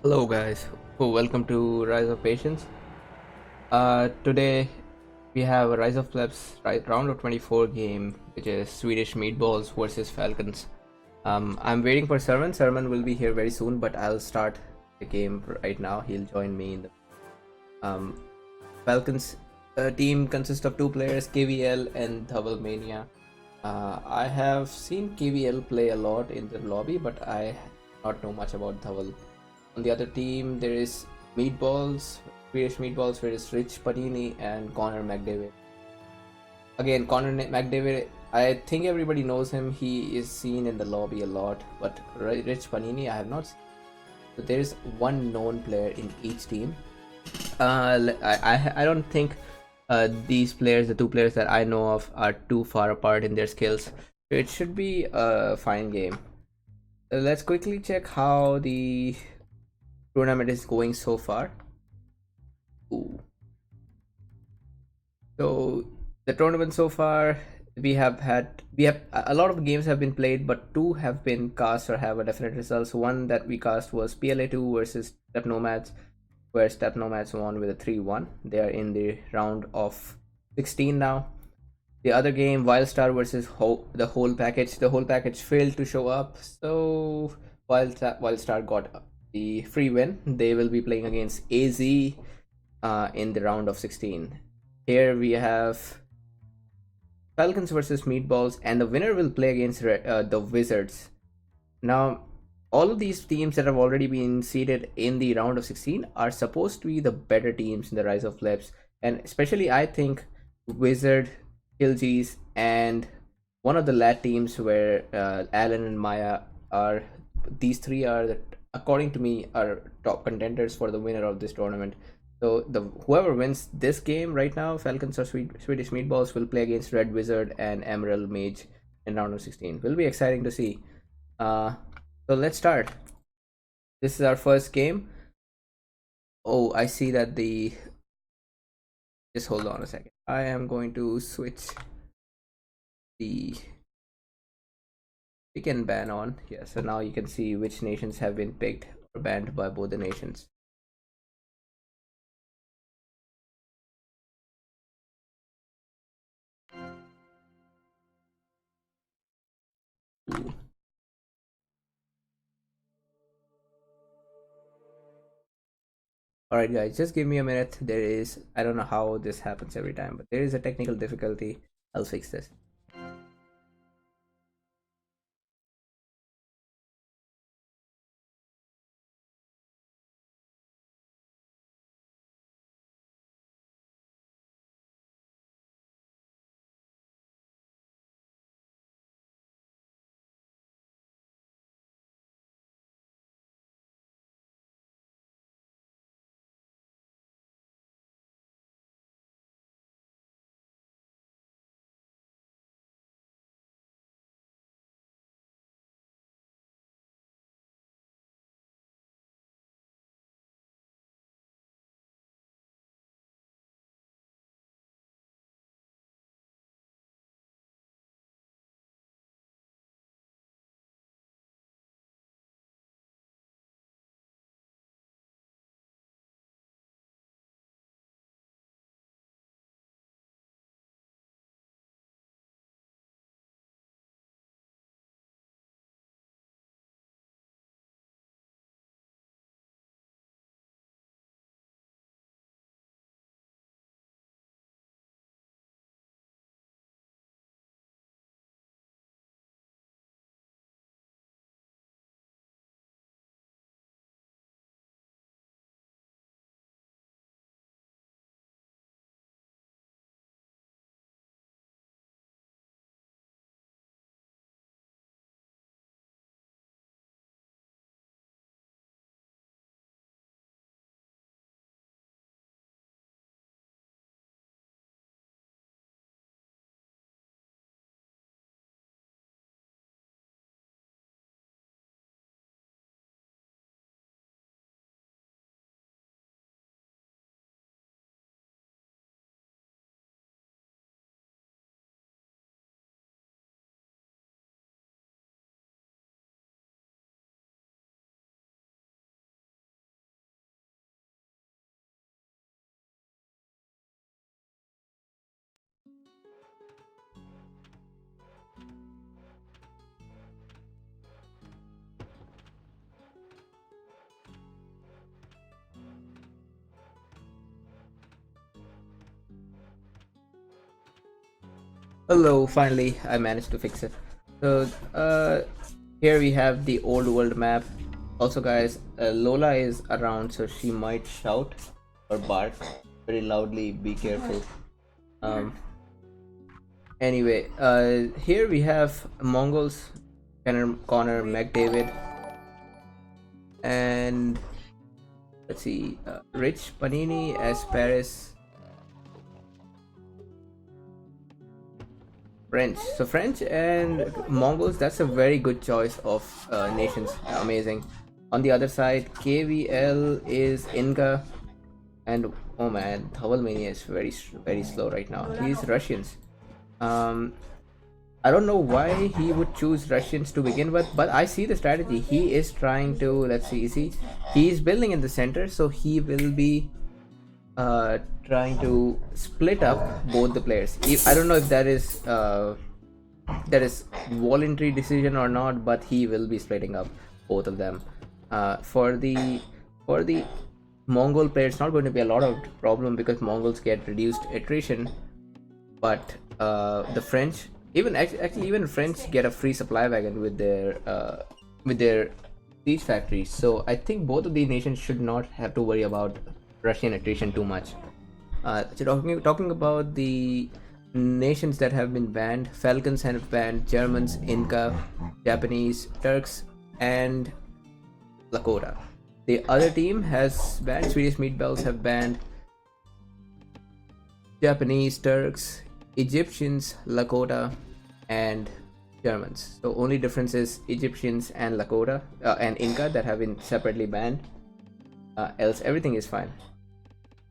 Hello guys, welcome to Rise of Patience. Today we have a Rise of Plebs round of 24 game, which is Swedish meatballs versus Falcons. I'm waiting for Sermon. Sermon will be here very soon, but I'll start the game right now. He'll join me in the um, Falcons team consists of two players, KVL and Dhaval Mania. I have seen KVL play a lot in the lobby, but I not know much about Dhaval. On the other team, there is Meatballs, Swedish Meatballs, where is Rich Panini and Connor McDavid. Again, Connor McDavid, I think everybody knows him. He is seen in the lobby a lot, but Rich Panini, I have not seen. So there is one known player in each team. I don't think these players, the two players that I know of, are too far apart in their skills. It should be a fine game. Let's quickly check how the tournament is going so far. Ooh. So the tournament so far, we have a lot of games have been played, but two have been cast or have a definite result. So one that we cast was PLA2 versus Step Nomads, where Step Nomads won with a 3-1. They are in the round of 16 now. The other game, Wildstar versus the whole package. The whole package failed to show up, so Wildstar got the free win. They will be playing against AZ in the round of 16. Here we have Falcons versus Meatballs, and the winner will play against the Wizards. Now, all of these teams that have already been seeded in the round of 16 are supposed to be the better teams in the Rise of Plebs, and especially I think Wizard, Kilgis, and one of the lat teams where Alan and Maya are. These three are, according to me, are top contenders for the winner of this tournament. So the whoever wins this game right now, Falcons or Swedish Meatballs, will play against Red Wizard and Emerald Mage in round of 16. Will be exciting to see. Uh, so let's start. This is our first game. Oh, I see that the. Just hold on a second. I am going to switch the weekend ban on. Yeah, so now you can see which nations have been picked or banned by both the nations. Ooh. Alright guys, just give me a minute. I don't know how this happens every time, but there is a technical difficulty. I'll fix this. Hello, finally I managed to fix it. So here we have the old world map. Also guys, Lola is around, so she might shout or bark very loudly. Be careful. Um, anyway, here we have Mongols, Connor McDavid, and let's see, Rich Panini as Paris. French. So French and Mongols, that's a very good choice of nations. Amazing. On the other side, KVL is Inca, and oh man, Mania is very slow right now. He's Russians. Um, I don't know why he would choose Russians to begin with, but I see the strategy. He is trying to, let's see, he's building in the center, so he will be trying to split up both the players. I don't know if that is voluntary decision or not, but he will be splitting up both of them. For the Mongol player, it's not going to be a lot of problem because Mongols get reduced attrition, but the French, even French get a free supply wagon with their siege factories. So I think both of these nations should not have to worry about Russian attrition too much. So talking about the nations that have been banned, Falcons have banned Germans, Inca, Japanese, Turks, and Lakota. The other team has banned Swedish meatballs, have banned Japanese, Turks, Egyptians, Lakota, and Germans. So only difference is Egyptians and Lakota and Inca that have been separately banned. Else everything is fine.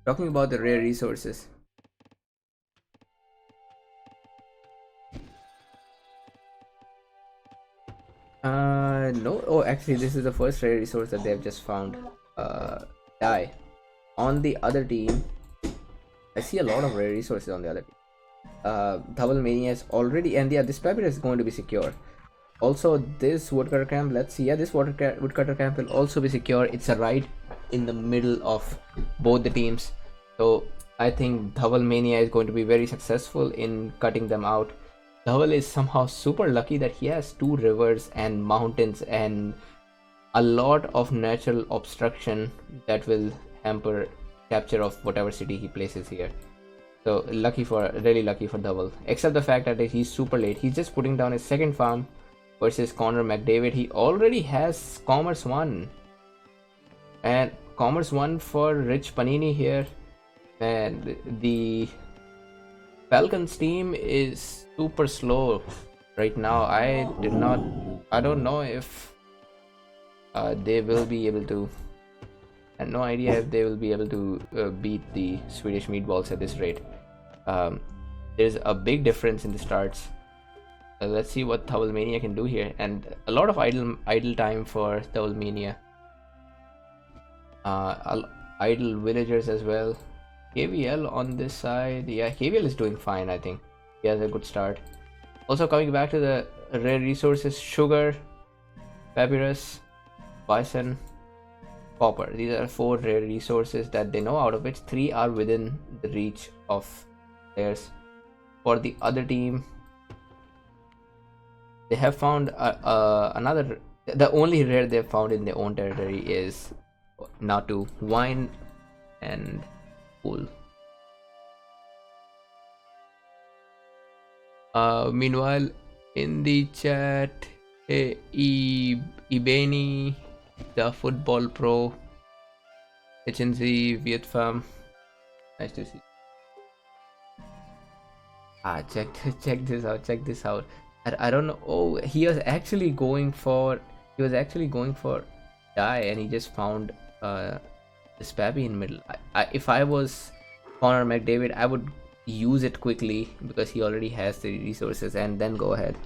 Talking about the rare resources. No. Oh, actually, this is the first rare resource that they have just found. Dye. On the other team, I see a lot of rare resources on the other team. Double Mania is already, and yeah, this papyrus is going to be secure. Also, this woodcutter camp, let's see. Yeah, this woodcutter camp will also be secure. It's right in the middle of both the teams. So I think Dhaval Mania is going to be very successful in cutting them out. Dhaval is somehow super lucky that he has two rivers and mountains and a lot of natural obstruction that will hamper capture of whatever city he places here. So really lucky for Dhaval. Except the fact that he's super late. He's just putting down his second farm versus Connor McDavid. He already has Commerce 1. And Commerce 1 for Rich Panini here. And the Falcons team is super slow right now. I don't know if they will be able to. I have no idea if they will be able to beat the Swedish meatballs at this rate. There's a big difference in the starts. Let's see what Mania can do here, and a lot of idle time for Mania. Idle villagers as well. KVL on this side, yeah, KVL is doing fine. I think he has a good start. Also coming back to the rare resources: sugar, papyrus, bison, copper. These are 4 rare resources that they know, out of which 3 are within the reach of players. For the other team, they have found another. The only rare they've found in their own territory is Natu, wine, and wool. Meanwhile, in the chat, Ibeni, the football pro, HNZ, Viet Pham, nice to see. Check this out. I don't know. Oh, he was actually going for die, and he just found this Pappy in the middle. If I was Connor McDavid, I would use it quickly because he already has the resources, and then go ahead.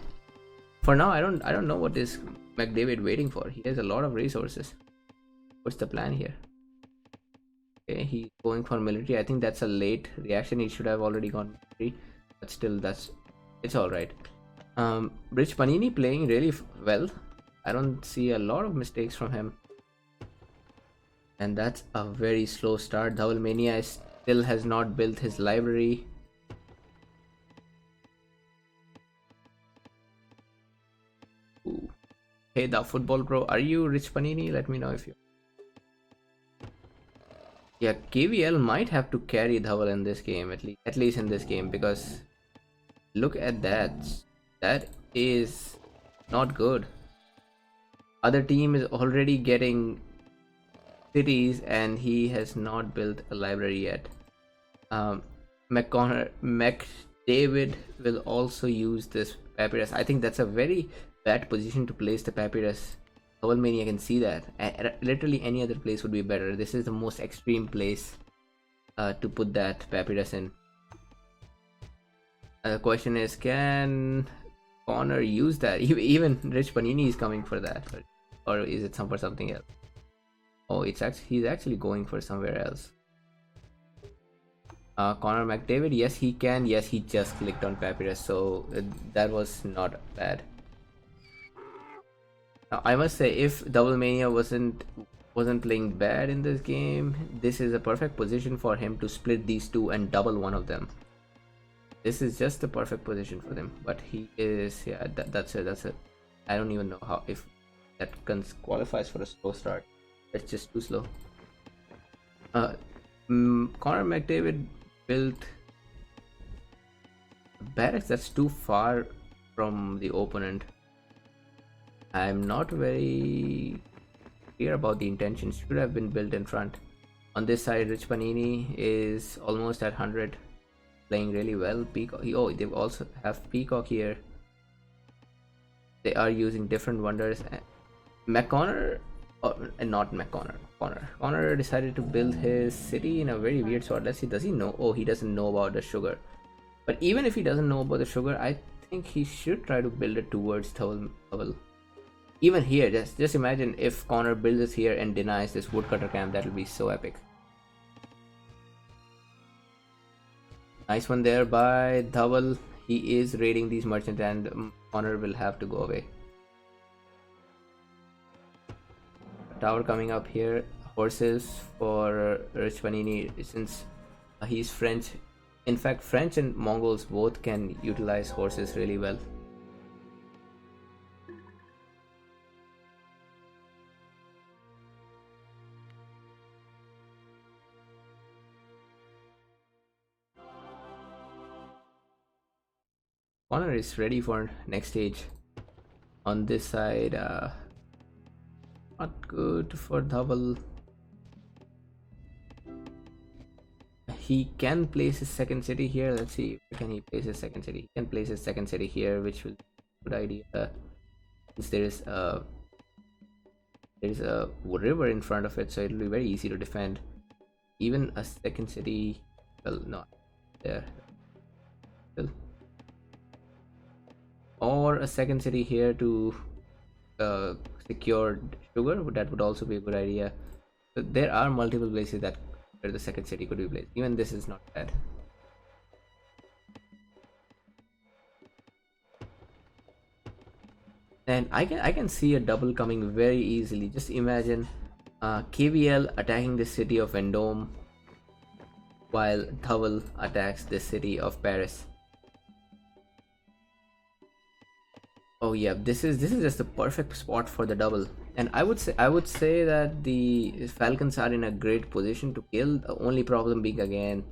For now, I don't know what is McDavid waiting for. He has a lot of resources. What's the plan here? Okay, he's going for military. I think that's a late reaction. He should have already gone military, but still, it's all right. Rich Panini playing really well. I don't see a lot of mistakes from him. And that's a very slow start. Dhaval Mania still has not built his library. Hey, the football bro, are you Rich Panini? Let me know if you. Yeah, KVL might have to carry Dhaval in this game, at least in this game, because look at that. That is not good. Other team is already getting cities and he has not built a library yet. McDavid will also use this papyrus. I think that's a very bad position to place the papyrus. Mania can see that. Literally any other place would be better. This is the most extreme place to put that papyrus in. The question is, can Connor use that? Even Rich Panini is coming for that, or is it for something else? Oh, he's actually going for somewhere else. Connor McDavid, yes he can. Yes, he just clicked on papyrus, so that was not bad. Now I must say, if Double Mania wasn't playing bad in this game, this is a perfect position for him to split these two and double one of them. This is just the perfect position for them, but he is, yeah, that's it. I don't even know how, if that qualifies for a slow start. That's just too slow. Connor McDavid built barracks that's too far from the opponent. I'm not very clear about the intentions. Should have been built in front. On this side, Rich Panini is almost at 100, playing really well. Peacock. Oh, they also have Peacock here. They are using different wonders. McConnor, not McConnor. Connor decided to build his city in a very weird spot. Let's see. Does he know? Oh, he doesn't know about the sugar. But even if he doesn't know about the sugar, I think he should try to build it towards Thowell. Even here, just imagine if Connor builds this here and denies this woodcutter camp. That will be so epic. Nice one there by Dhaval. He is raiding these merchants and Connor will have to go away. Tower coming up here. Horses for Rich Panini, since he's French. In fact, French and Mongols both can utilize horses really well. Connor is ready for next stage. On this side, not good for Dhaval. He can place his second city here. Let's see, where can he place his second city? He can place his second city here, which will be a good idea. Since there is a river in front of it, so it will be very easy to defend. Even a second city, well, not there. Still. Or a second city here to secure sugar. That would also be a good idea. So there are multiple places that where the second city could be placed. Even this is not bad. And I can see a double coming very easily. Just imagine KVL attacking the city of Vendôme while Thowell attacks the city of Paris. Oh yeah, this is just the perfect spot for the double. And I would say that the Falcons are in a great position to kill. The only problem being, again,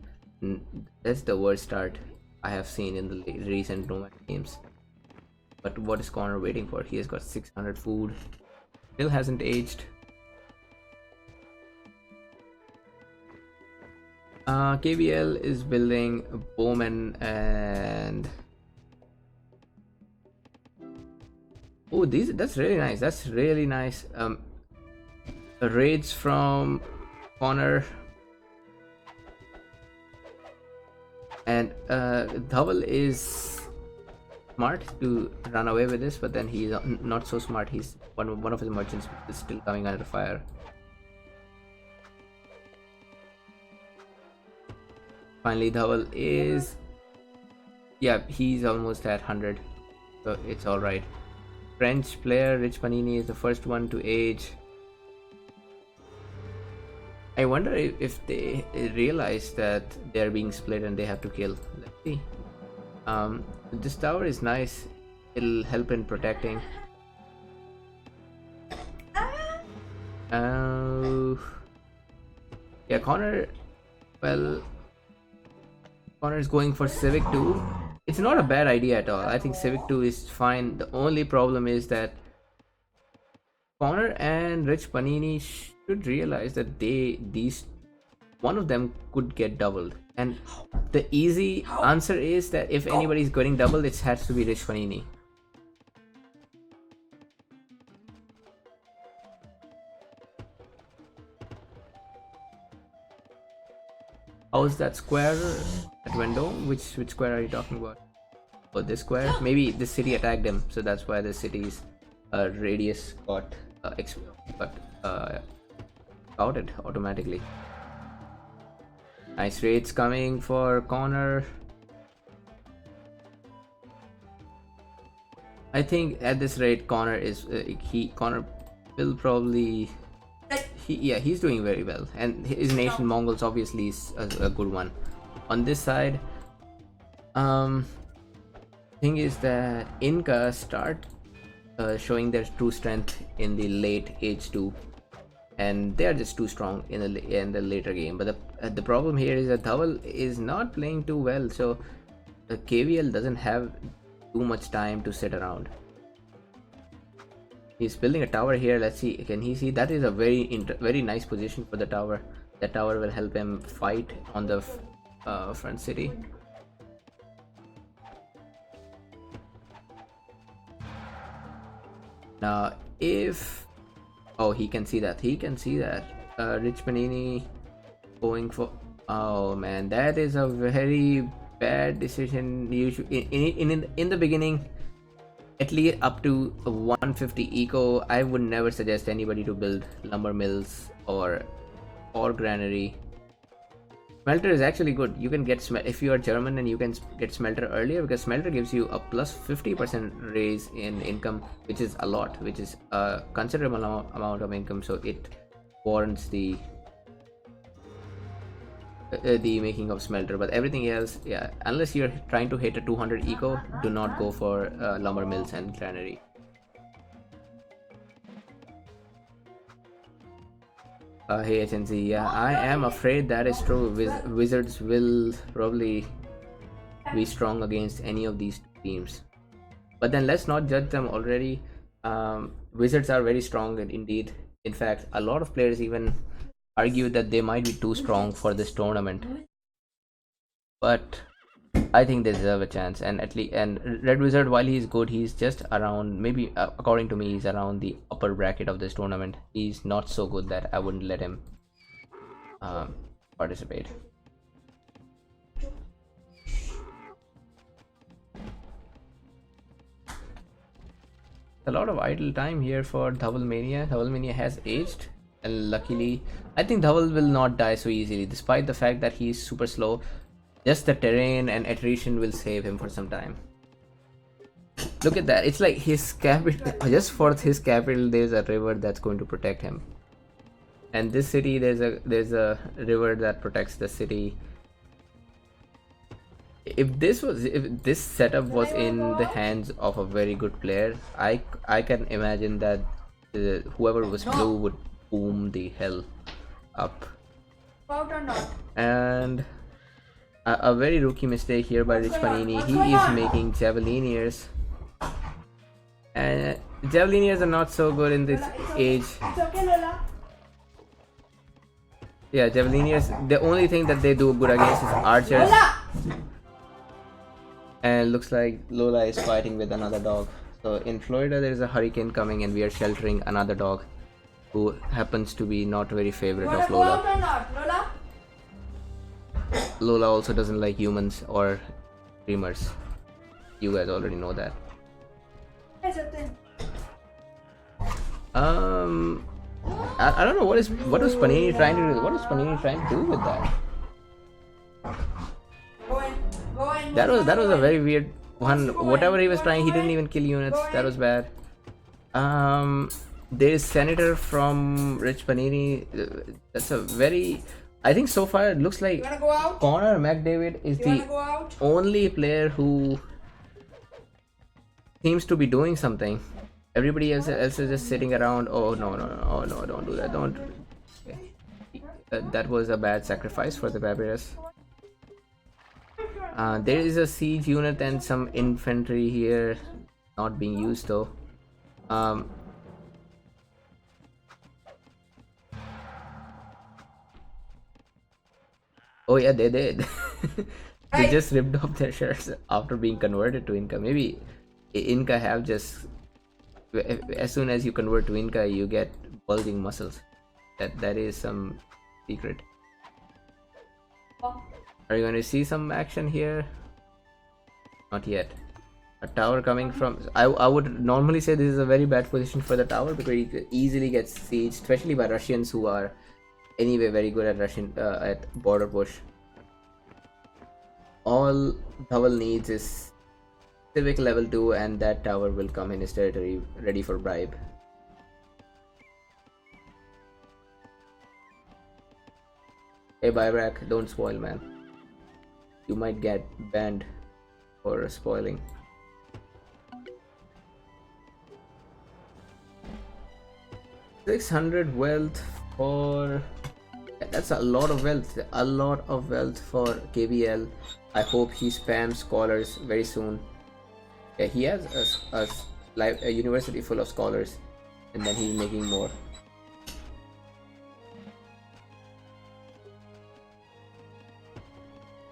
that's the worst start I have seen in the recent Nomad games. But what is Connor waiting for? He has got 600 food. Still hasn't aged. KVL is building Bowman and oh, that's really nice. That's really nice. Raids from Connor and Dhaval is smart to run away with this, but then he's not so smart. He's one of his merchants is still coming under fire. Finally, Dhaval is, yeah, he's almost at 100, so it's all right. French player Rich Panini is the first one to age. I wonder if they realize that they're being split and they have to kill. Let's see. This tower is nice. It'll help in protecting. Yeah, Connor. Well, Connor is going for Civic 2. It's not a bad idea at all. I think Civic 2 is fine. The only problem is that Connor and Rich Panini should realize that these one of them could get doubled. And the easy answer is that if anybody's getting doubled, it has to be Rich Panini. How's that square? That window? Which square are you talking about? Oh, this square? Maybe this city attacked him, so that's why the city's radius got outed automatically. Nice raids coming for Connor. I think at this rate, Connor is Connor will probably he's doing very well, and his nation Mongols obviously is a good one. On this side, thing is that Inca start showing their true strength in the late age 2, and they are just too strong in the later game. But the problem here is that Dhaval is not playing too well, so the KVL doesn't have too much time to sit around. He's building a tower here. Let's see, can he see? That is a very nice position for the tower. That tower will help him fight on the front city. Now if he can see that, Rich Panini going for, oh man, that is a very bad decision. You should in the beginning, at least up to 150 eco, I would never suggest anybody to build lumber mills or granary. Smelter is actually good. You can get if you are German, and you can get smelter earlier, because smelter gives you a plus 50% raise in income, which is a lot, which is a considerable amount of income. So it warrants the making of smelter. But everything else, yeah, unless you're trying to hit a 200 eco, do not go for lumber mills and granary. Hey HNZ, yeah, I am afraid that is true. Wizards will probably be strong against any of these teams, but then let's not judge them already. Wizards are very strong indeed. In fact, a lot of players even argue that they might be too strong for this tournament, but I think they deserve a chance. And Red Wizard, while he's good, he's just around, maybe according to me, he's around the upper bracket of this tournament. He's not so good that I wouldn't let him participate. A lot of idle time here for Dhaval Mania. Dhaval Mania has aged, and luckily I think Dhaval will not die so easily, despite the fact that he's super slow. Just the terrain and attrition will save him for some time. Look at that. It's like his capital, just for his capital there's a river that's going to protect him, and this city there's a river that protects the city. If this setup was in the hands of a very good player, I can imagine that whoever was blue would boom the hell up. And a very rookie mistake here by Rich Panini. He is making Javeliniers, and Javeliniers are not so good in this age. Yeah, Javeliniers, the only thing that they do good against is archers. And looks like Lola is fighting with another dog. So in Florida there is a hurricane coming, and we are sheltering another dog who happens to be not very favorite of Lola. Lola also doesn't like humans or dreamers. You guys already know that. I don't know what was Panini trying to do. What was Panini trying to do with that? That was a very weird one. Whatever he was trying, he didn't even kill units. That was bad. There is Senator from Rich Panini. That's a very, I think so far it looks like Connor McDavid is the only player who seems to be doing something. Everybody else is just sitting around. Oh no no no! Oh no! Don't do that! Don't. Okay. That was a bad sacrifice for the Barbarous. There is a siege unit and some infantry here, not being used though. Um, oh yeah, they did. They just ripped off their shirts after being converted to Inca. Maybe Inca have just, as soon as you convert to Inca, you get bulging muscles. That is some secret. Are you going to see some action here? Not yet. A tower coming from... I would normally say this is a very bad position for the tower because you could easily get sieged, especially by Russians who are anyway very good at at border push. All Dhaval needs is civic level 2 and that tower will come in his territory ready for bribe. Hey Bybrak, don't spoil man. You might get banned for spoiling. 600 wealth for... That's a lot of wealth. A lot of wealth for KBL. I hope he spams scholars very soon. Yeah, he has a university full of scholars and then he's making more.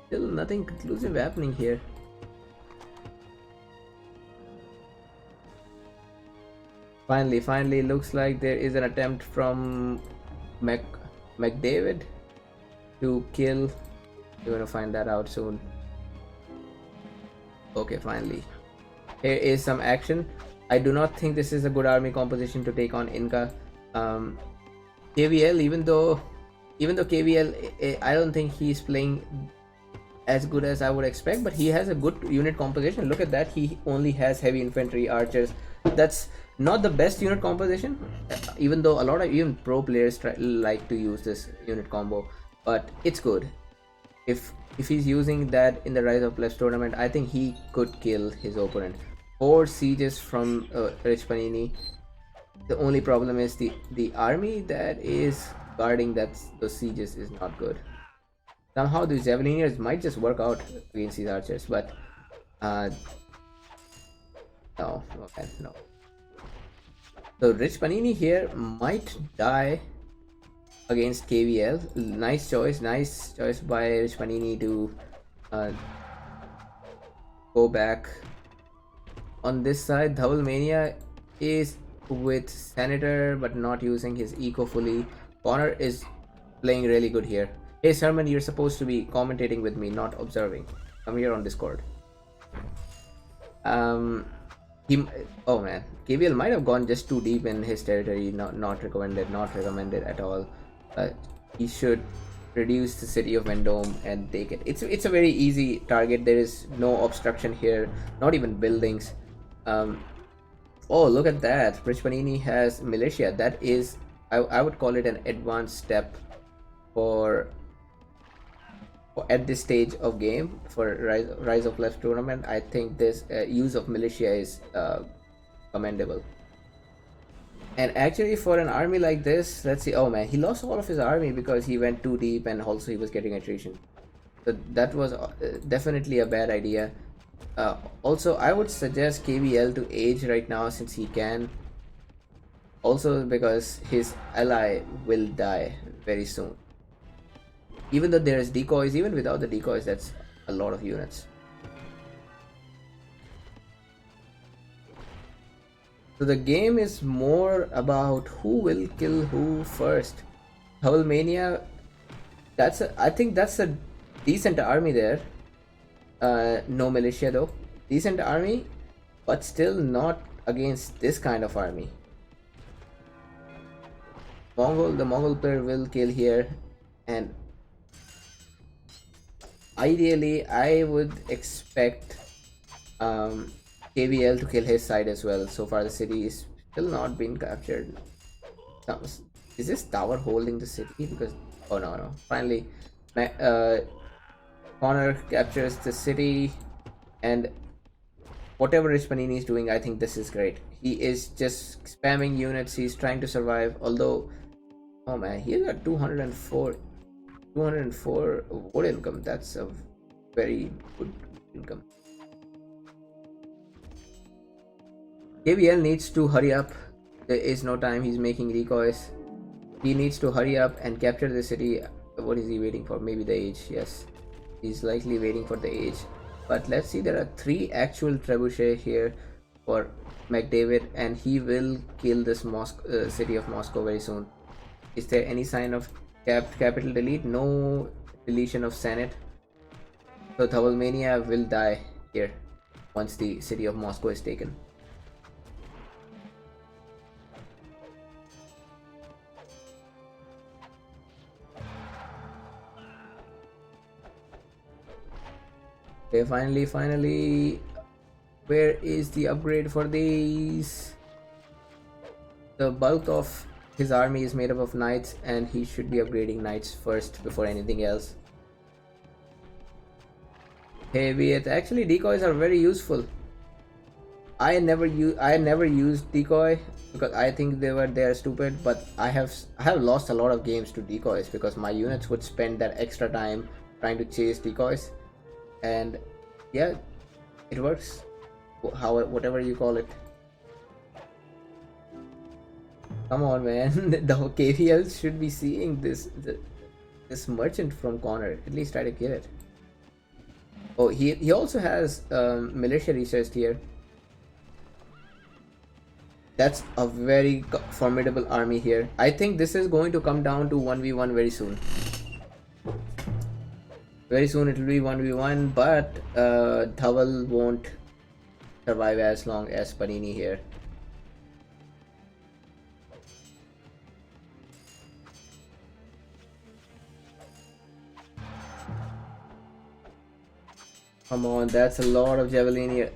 Still nothing conclusive happening here. Finally, looks like there is an attempt from McDavid to kill. We're gonna find that out soon. Okay, finally. Here is some action. I do not think this is a good army composition to take on Inca. KVL, even though KVL, I don't think he's playing as good as I would expect, but he has a good unit composition. Look at that, he only has heavy infantry, archers. That's not the best unit composition, even though a lot of even pro players like to use this unit combo, but it's good. If he's using that in the Rise of Plebs tournament, I think he could kill his opponent. 4 sieges from Rich Panini. The only problem is the army that is guarding those sieges is not good. Somehow the Javeliniers might just work out against these archers, but no, okay, no. So Rich Panini here might die against KVL. Nice choice by Rich Panini to go back. On this side, Dhaval Mania is with Senator but not using his eco fully. Connor is playing really good here. Hey Sermon, you're supposed to be commentating with me, not observing. Come here on Discord. Oh man, KVL might have gone just too deep in his territory. Not recommended at all. He should reduce the city of Vendome and take it. It's a very easy target. There is no obstruction here, not even buildings. Oh, look at that. Rich Panini has militia. That is, I would call it an advanced step for at this stage of game for Rise of Plebs tournament. I think this use of militia is commendable. And actually for an army like this, let's see. Oh man, he lost all of his army because he went too deep and also he was getting attrition. So that was definitely a bad idea. Also, I would suggest KBL to age right now since he can. Also because his ally will die very soon. Even though there is decoys, even without the decoys, that's a lot of units. So the game is more about who will kill who first. Dhaval Mania, I think that's a decent army there. No militia though. Decent army, but still not against this kind of army. The Mongol player will kill here, and ideally I would expect KVL to kill his side as well. So far the city is still not been captured. Is this tower holding the city? Because oh no, finally Connor captures the city, and whatever Rich Panini is doing, I think this is great. He is just spamming units. He's trying to survive. Although, oh man, he's got 204 wood income. That's a very good income. KBL needs to hurry up. There is no time. He's making decoys. He needs to hurry up and capture the city. What is he waiting for? Maybe the age. Yes, he's likely waiting for the age. But let's see, there are 3 actual trebuchet here for McDavid, and he will kill this city of Moscow very soon. Is there any sign of capital delete? No deletion of Senate. So Dhavalmania will die here once the city of Moscow is taken. Okay, finally, where is the upgrade for these? The bulk of his army is made up of knights, and he should be upgrading knights first before anything else. Hey, actually decoys are very useful. I never used decoy because I think they are stupid, but I have lost a lot of games to decoys because my units would spend that extra time trying to chase decoys. And yeah, it works, whatever you call it. Come on, man. The KVL should be seeing this merchant from corner. At least try to kill it. Oh, he also has militia researched here. That's a very formidable army here. I think this is going to come down to 1v1 very soon. Very soon it will be 1v1, but Dhaval won't survive as long as Panini here. Come on, that's a lot of Javeliniers.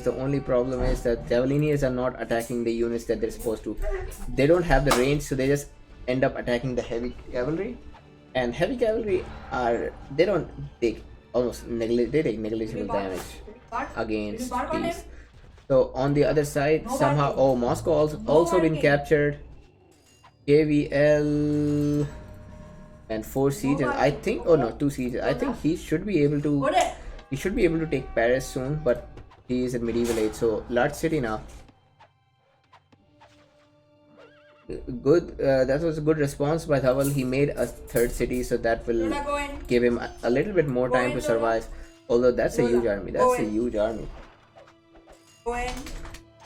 The only problem is that Javeliniers are not attacking the units that they're supposed to. They don't have the range, so they just end up attacking the heavy cavalry. And heavy cavalry they take negligible damage against these. So on the other side, somehow, oh, Moscow also been captured. KVL and 4 sieges. I think, oh no, 2 sieges. I think he should be able to take Paris soon, but he is at medieval age, so large city now. Good, that was a good response by Dhaval. He made a 3rd city, so that will give him a little bit more time to survive. Although that's a huge army.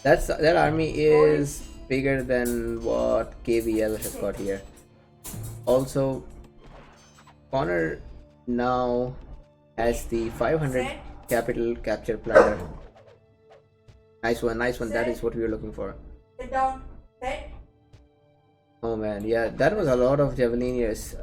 That army is bigger than what KVL has got here. Also, Connor now has the 500 capital capture platter. Nice one. That is what we were looking for. Sit down. Sit. Oh man, yeah, that was a lot of Javeliniers.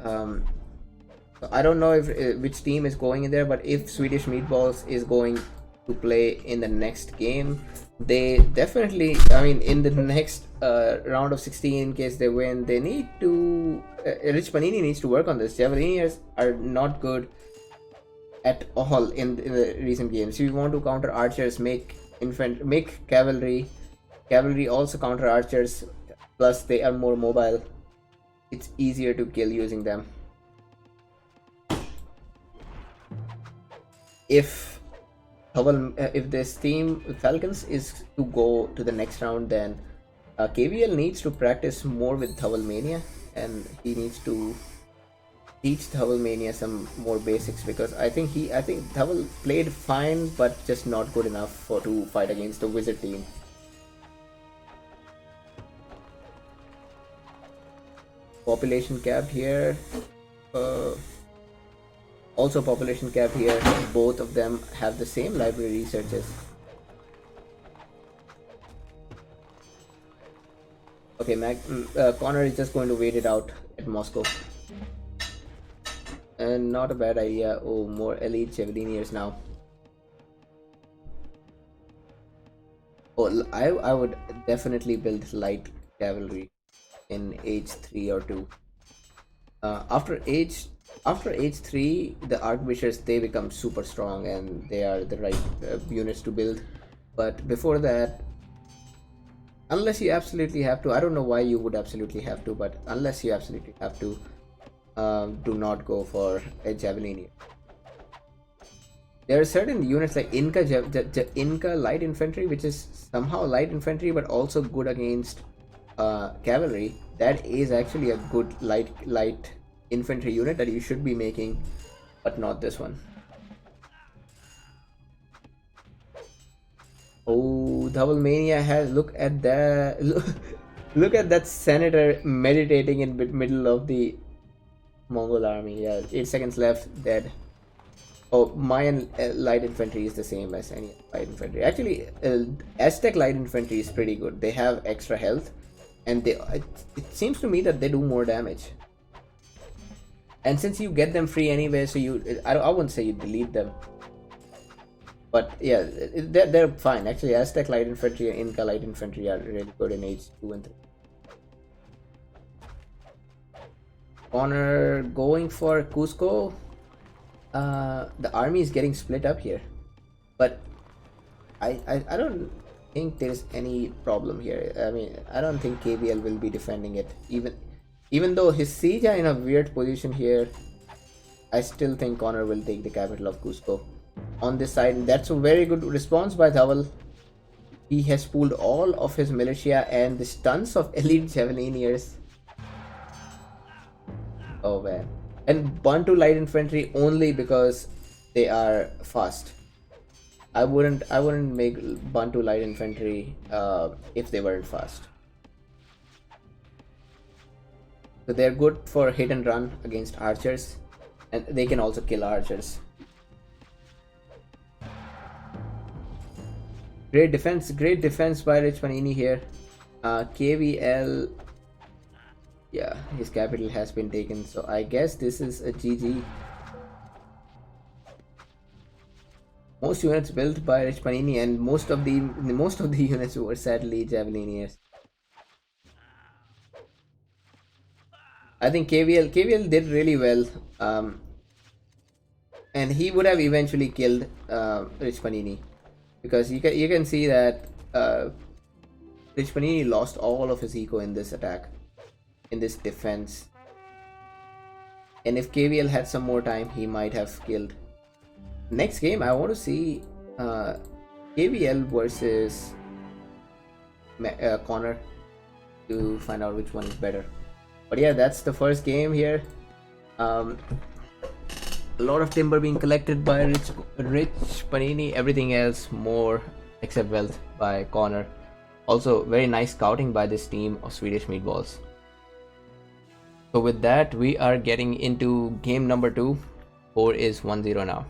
So I don't know if which team is going in there, but if Swedish Meatballs is going to play in the next game, they definitely, I mean, in the next round of 16, in case they win, they need to. Rich Panini needs to work on this. Javeliniers are not good at all in the recent games. If you want to counter archers, make cavalry. Cavalry also counter archers. Plus, they are more mobile. It's easier to kill using them. If this team Falcons is to go to the next round, then KVL needs to practice more with Dhavalmania, and he needs to teach Dhavalmania some more basics, because I think Dhaval played fine, but just not good enough to fight against the Wizard team. Population cap here. Also population cap here. Both of them have the same library researches. Okay, Connor is just going to wait it out at Moscow. And not a bad idea. Oh, more elite Javeliniers now. Oh, I would definitely build light cavalry in age 3 or 2. After age 3, the archbishops, they become super strong and they are the right units to build. But before that, Unless you absolutely have to. I don't know why you would absolutely have to, but unless you absolutely have to, do not go for a javelin. There are certain units like Inca light infantry, which is somehow light infantry but also good against cavalry. That is actually a good light infantry unit that you should be making, but not this one. Oh, Double Mania has look at that. Look at that senator meditating in middle of the Mongol army. Yeah, 8 seconds left, dead. Oh, Mayan light infantry is the same as any light infantry. Actually, Aztec light infantry is pretty good. They have extra health, and it seems to me that they do more damage. And since you get them free anyway, so I wouldn't say you delete them, but yeah, they're fine. Actually, Aztec light infantry and Inca light infantry are really good in Age 2 and 3. Connor going for Cusco. The army is getting split up here, but I don't think there's any problem here. I mean, I don't think KBL will be defending it. Even though his siege are in a weird position here, I still think Connor will take the capital of Cusco. On this side, that's a very good response by Dhawal. He has pulled all of his militia and the tons of elite javelineers. Oh man. And Bantu light infantry only because they are fast. I wouldn't make Bantu light infantry if they weren't fast. So they're good for hit and run against archers, and they can also kill archers. Great defense by Rich Panini here. KVL, yeah, his capital has been taken, so I guess this is a GG. Most units built by Rich Panini, and most of the units were sadly Javelineers. I think KVL did really well, and he would have eventually killed Rich Panini, because you can see that Rich Panini lost all of his eco in this attack, in this defense, and if KVL had some more time, he might have killed. Next game, I want to see KVL versus Connor to find out which one is better. But yeah, that's the first game here. Um, a lot of timber being collected by Rich Panini. Everything else more except wealth by Connor. Also, very nice scouting by this team of Swedish meatballs. So with that, we are getting into game number 2. Score is 1-0 now.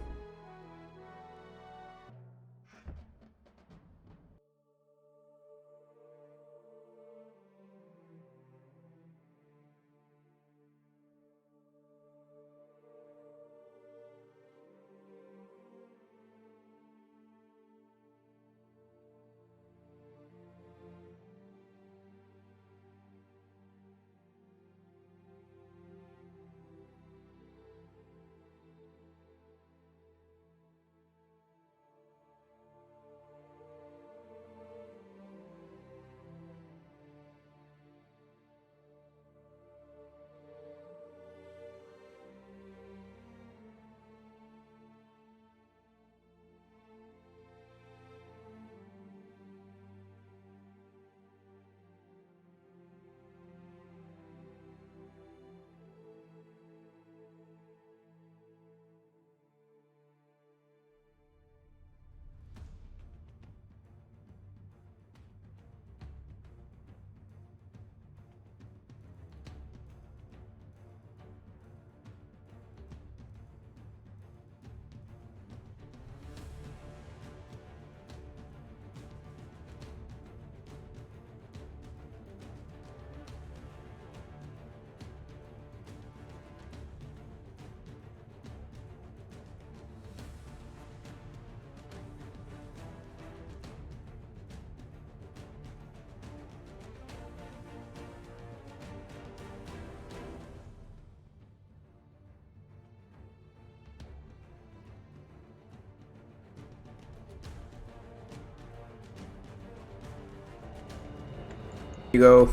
You go.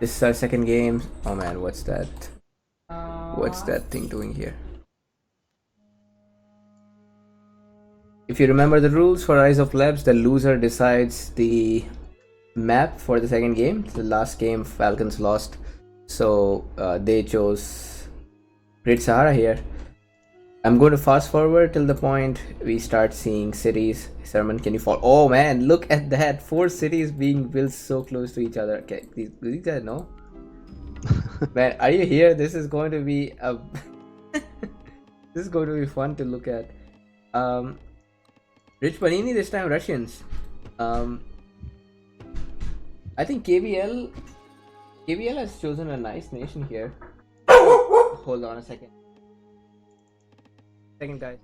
This is our second game. Oh man, what's that? What's that thing doing here? If you remember the rules for Rise of Plebs, the loser decides the map for the second game. The last game, Falcons lost, so they chose Great Sahara here. I'm going to fast forward till the point we start seeing cities. Sermon, can you fall? Oh man, look at that! 4 cities being built so close to each other. Okay, these guys know. Man, are you here? This is going to be a this is going to be fun to look at. Rich Panini, this time Russians. I think KBL has chosen a nice nation here. Hold on a second. Second, guys.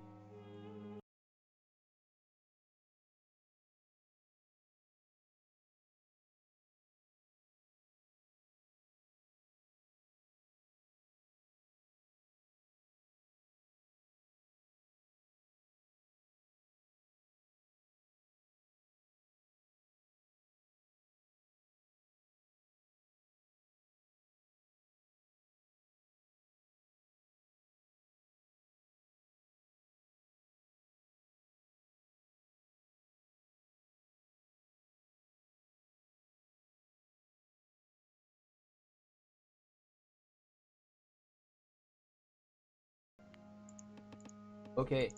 Okay,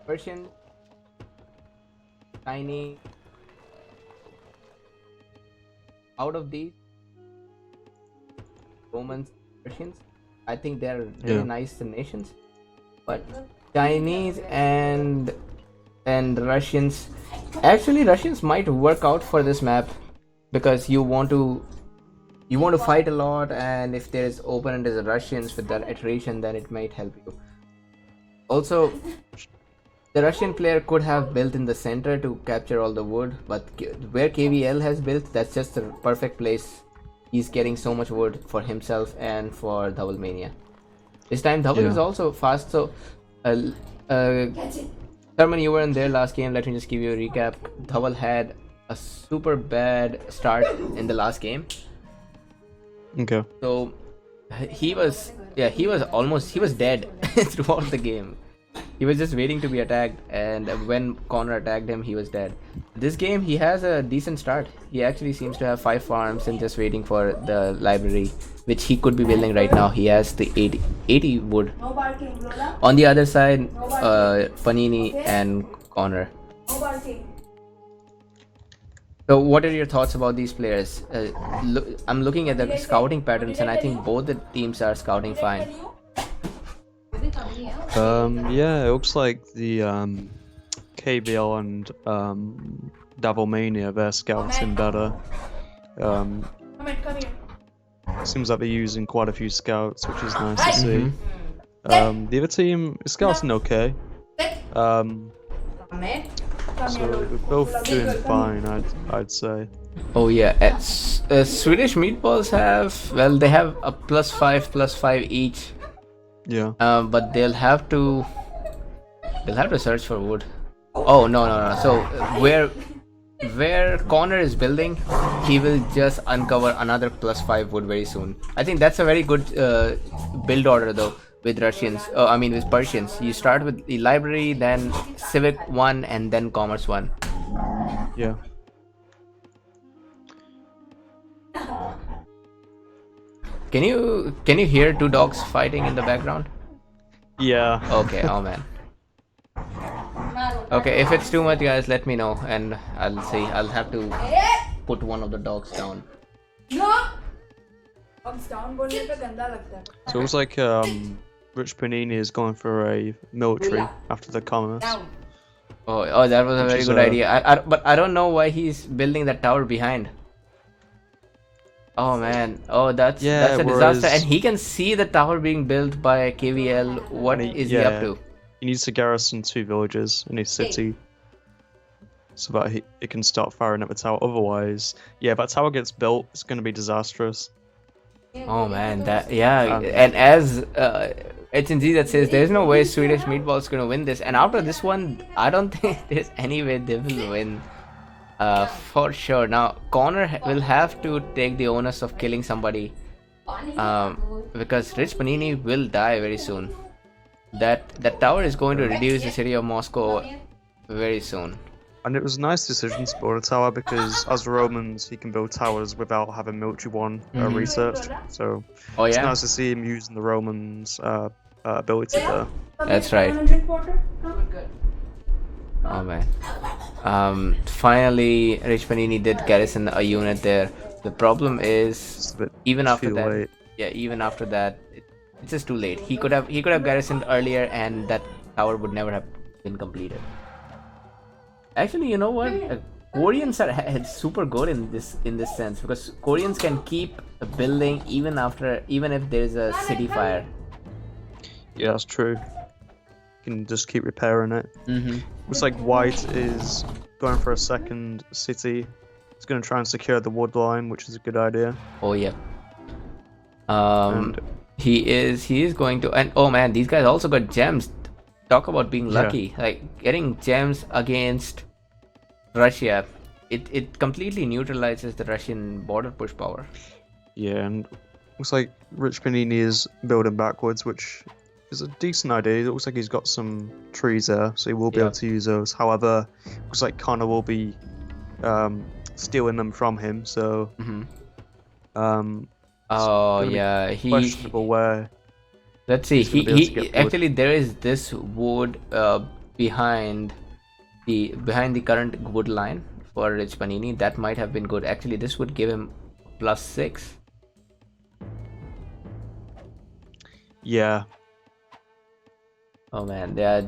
Persian, Chinese. Out of these, Romans, Persians, I think they're really nice nations. But Chinese and Russians, actually Russians might work out for this map because you want to fight a lot, and if there is opponent is Russians with that iteration, then it might help you. Also, the Russian player could have built in the center to capture all the wood, but where KVL has built, that's just the perfect place. He's getting so much wood for himself and for Double Mania. This time Double is also fast, so Thurman, you weren't there last game. Let me just give you a recap. Double had a super bad start in the last game. Okay. So he was dead throughout the game. He was just waiting to be attacked, and when Connor attacked him, he was dead. This game, he has a decent start. He actually seems to have 5 farms and just waiting for the library, which he could be building right now. He has the 80 wood. On the other side, Panini and Connor. So what are your thoughts about these players? I'm looking at the scouting patterns, and I think both the teams are scouting fine. Yeah, it looks like the KBL and Devil Mania, they're scouting better. Seems like they're using quite a few scouts, which is nice to see. The other team is scouting okay. So they're both doing fine, I'd say. Oh yeah, Swedish meatballs they have a +5/+5 each. Yeah. But they'll have to search for wood. Oh no. So where Connor is building, he will just uncover another +5 wood very soon. I think that's a very good build order though with Russians. With Persians. You start with the library, then Civic 1, and then Commerce 1. Yeah. Can you hear 2 dogs fighting in the background? Yeah. Okay. Oh man. Okay, if it's too much, guys, let me know, and I'll see. I'll have to put one of the dogs down. So it looks like Rich Panini is going for a military after the commerce. Oh, that was a very good idea. But I don't know why he's building that tower behind. Oh man, that's a disaster, and he can see the tower being built by KVL. What is he up to? He needs to garrison 2 villages in his city, so that he can start firing at the tower. Otherwise, that tower gets built, it's going to be disastrous. Oh man, and as HNZ that says, there's no way Swedish Meatballs going to win this, and after this one, I don't think there's any way they will win. For sure. Now, Connor will have to take the onus of killing somebody, because Rich Panini will die very soon. That tower is going to reduce the city of Moscow very soon. And it was a nice decision to build a tower because as Romans, he can build towers without having military one researched. So Oh it's yeah, nice to see him using the Romans' ability there. that's right. Oh man. Finally, Rich Panini did garrison a unit there. The problem is, It's a bit even after too that, late. yeah, even after that, it's just too late. He could have garrisoned earlier, and that tower would never have been completed. Actually, you know what? Koreans are super good in this sense, because Koreans can keep a building even if there is a city fire. Yeah, that's true. You can just keep repairing it. Looks like White is going for a second city. He's going to try and secure the wood line, which is a good idea. Oh yeah. And He is going to, and oh man, these guys also got gems. Talk about being Yeah. lucky. Like getting gems against Russia, it completely neutralizes the Russian border push power. yeah, and looks like Rich Panini is building backwards, which is a decent idea. It looks like he's got some trees there, so he will be Yeah. able to use those. However, looks like Connor will be stealing them from him, so Oh gonna be yeah, questionable where. let's see. he's gonna be able to get wood. Actually, there is this wood behind the current wood line for Rich Panini. That might have been good. Actually, this would give him +6. Yeah, Oh man, yeah.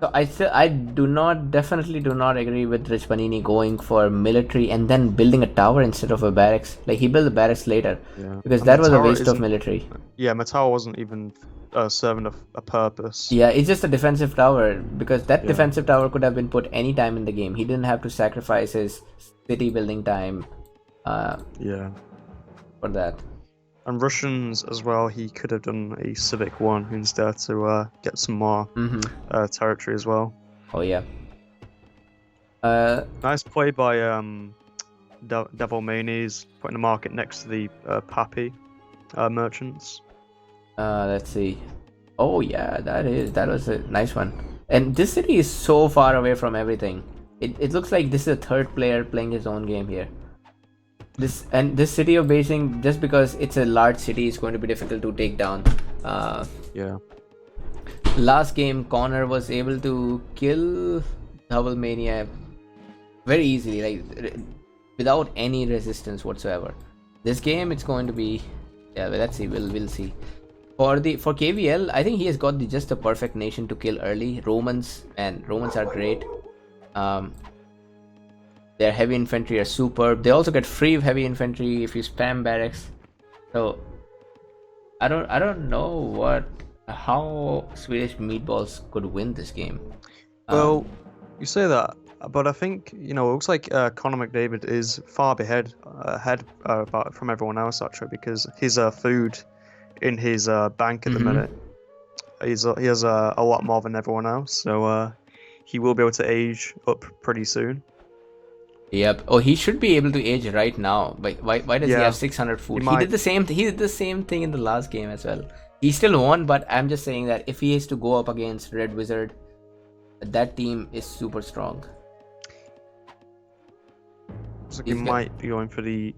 So I definitely do not agree with Rich Panini going for military and then building a tower instead of a barracks. Like he built the barracks later, yeah. because And that the was a tower waste of isn't- military. Yeah, my tower wasn't even serving a purpose. Yeah, it's just a defensive tower, because that Yeah. defensive tower could have been put any time in the game. He didn't have to sacrifice his city building time Yeah. for that. And Russians as well, he could have done a civic one instead to get some more territory as well. Oh yeah. Nice play by Devil Manies, putting the market next to the Pappy merchants. Let's see. Oh yeah, that was a nice one. And this city is so far away from everything. It looks like this is a third player playing his own game here. This city of Beijing, just because it's a large city, is going to be difficult to take down. Yeah. Last game, Connor was able to kill Double Mania very easily, like without any resistance whatsoever. This game, it's going to be, yeah. Well, let's see. We'll see. For KVL, I think he has got just the perfect nation to kill early. Romans are great. Their heavy infantry are superb. They also get free heavy infantry if you spam barracks. So I don't know how Swedish meatballs could win this game. Well, you say that, but I think it looks like Conor McDavid is far ahead from everyone else actually, because his food in his bank at the minute, he has a lot more than everyone else, so he will be able to age up pretty soon. Yep. Oh, he should be able to age right now. But why does he Yeah, have 600 food? he He might. did the same. He did the same thing in the last game as well. He still won, but I'm just saying that if he has to go up against Red Wizard, that team is super strong. Looks like he He's got- might be going for the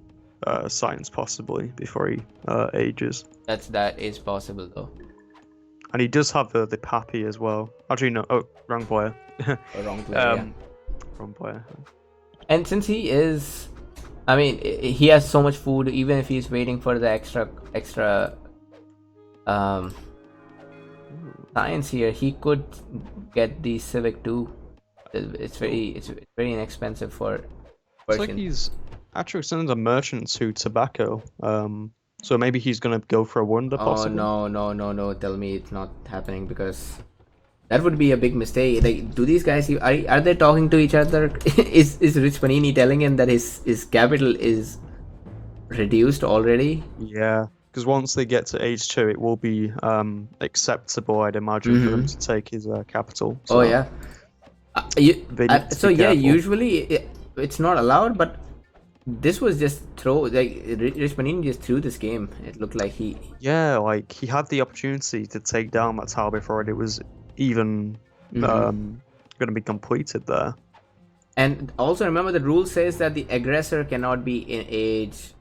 science possibly before he ages. That is possible though. And he does have the Pappy as well. Actually, no. Oh, wrong player. Or wrong player. Yeah. Wrong player. And since he is, I mean, he has so much food. Even if he's waiting for the extra science here, he could get the Civic too. It's very inexpensive for It's like Persian. he's actually sending a merchant to tobacco. So maybe he's gonna go for a wonder Oh possibly. no! Tell me it's not happening, because that would be a big mistake. Like, do these guys are they talking to each other? is Rich Panini telling him that his capital is reduced already? Yeah, because once they get to age 2, it will be acceptable, I'd imagine, for them to take his capital. Oh So, yeah. They need to So be yeah, careful. usually it's not allowed, but this was just Rich Panini just threw this game. It looked like he. Yeah, like he had the opportunity to take down that tower before it was even Mhm. going to be completed there. And also remember the rule says that the aggressor cannot be in age.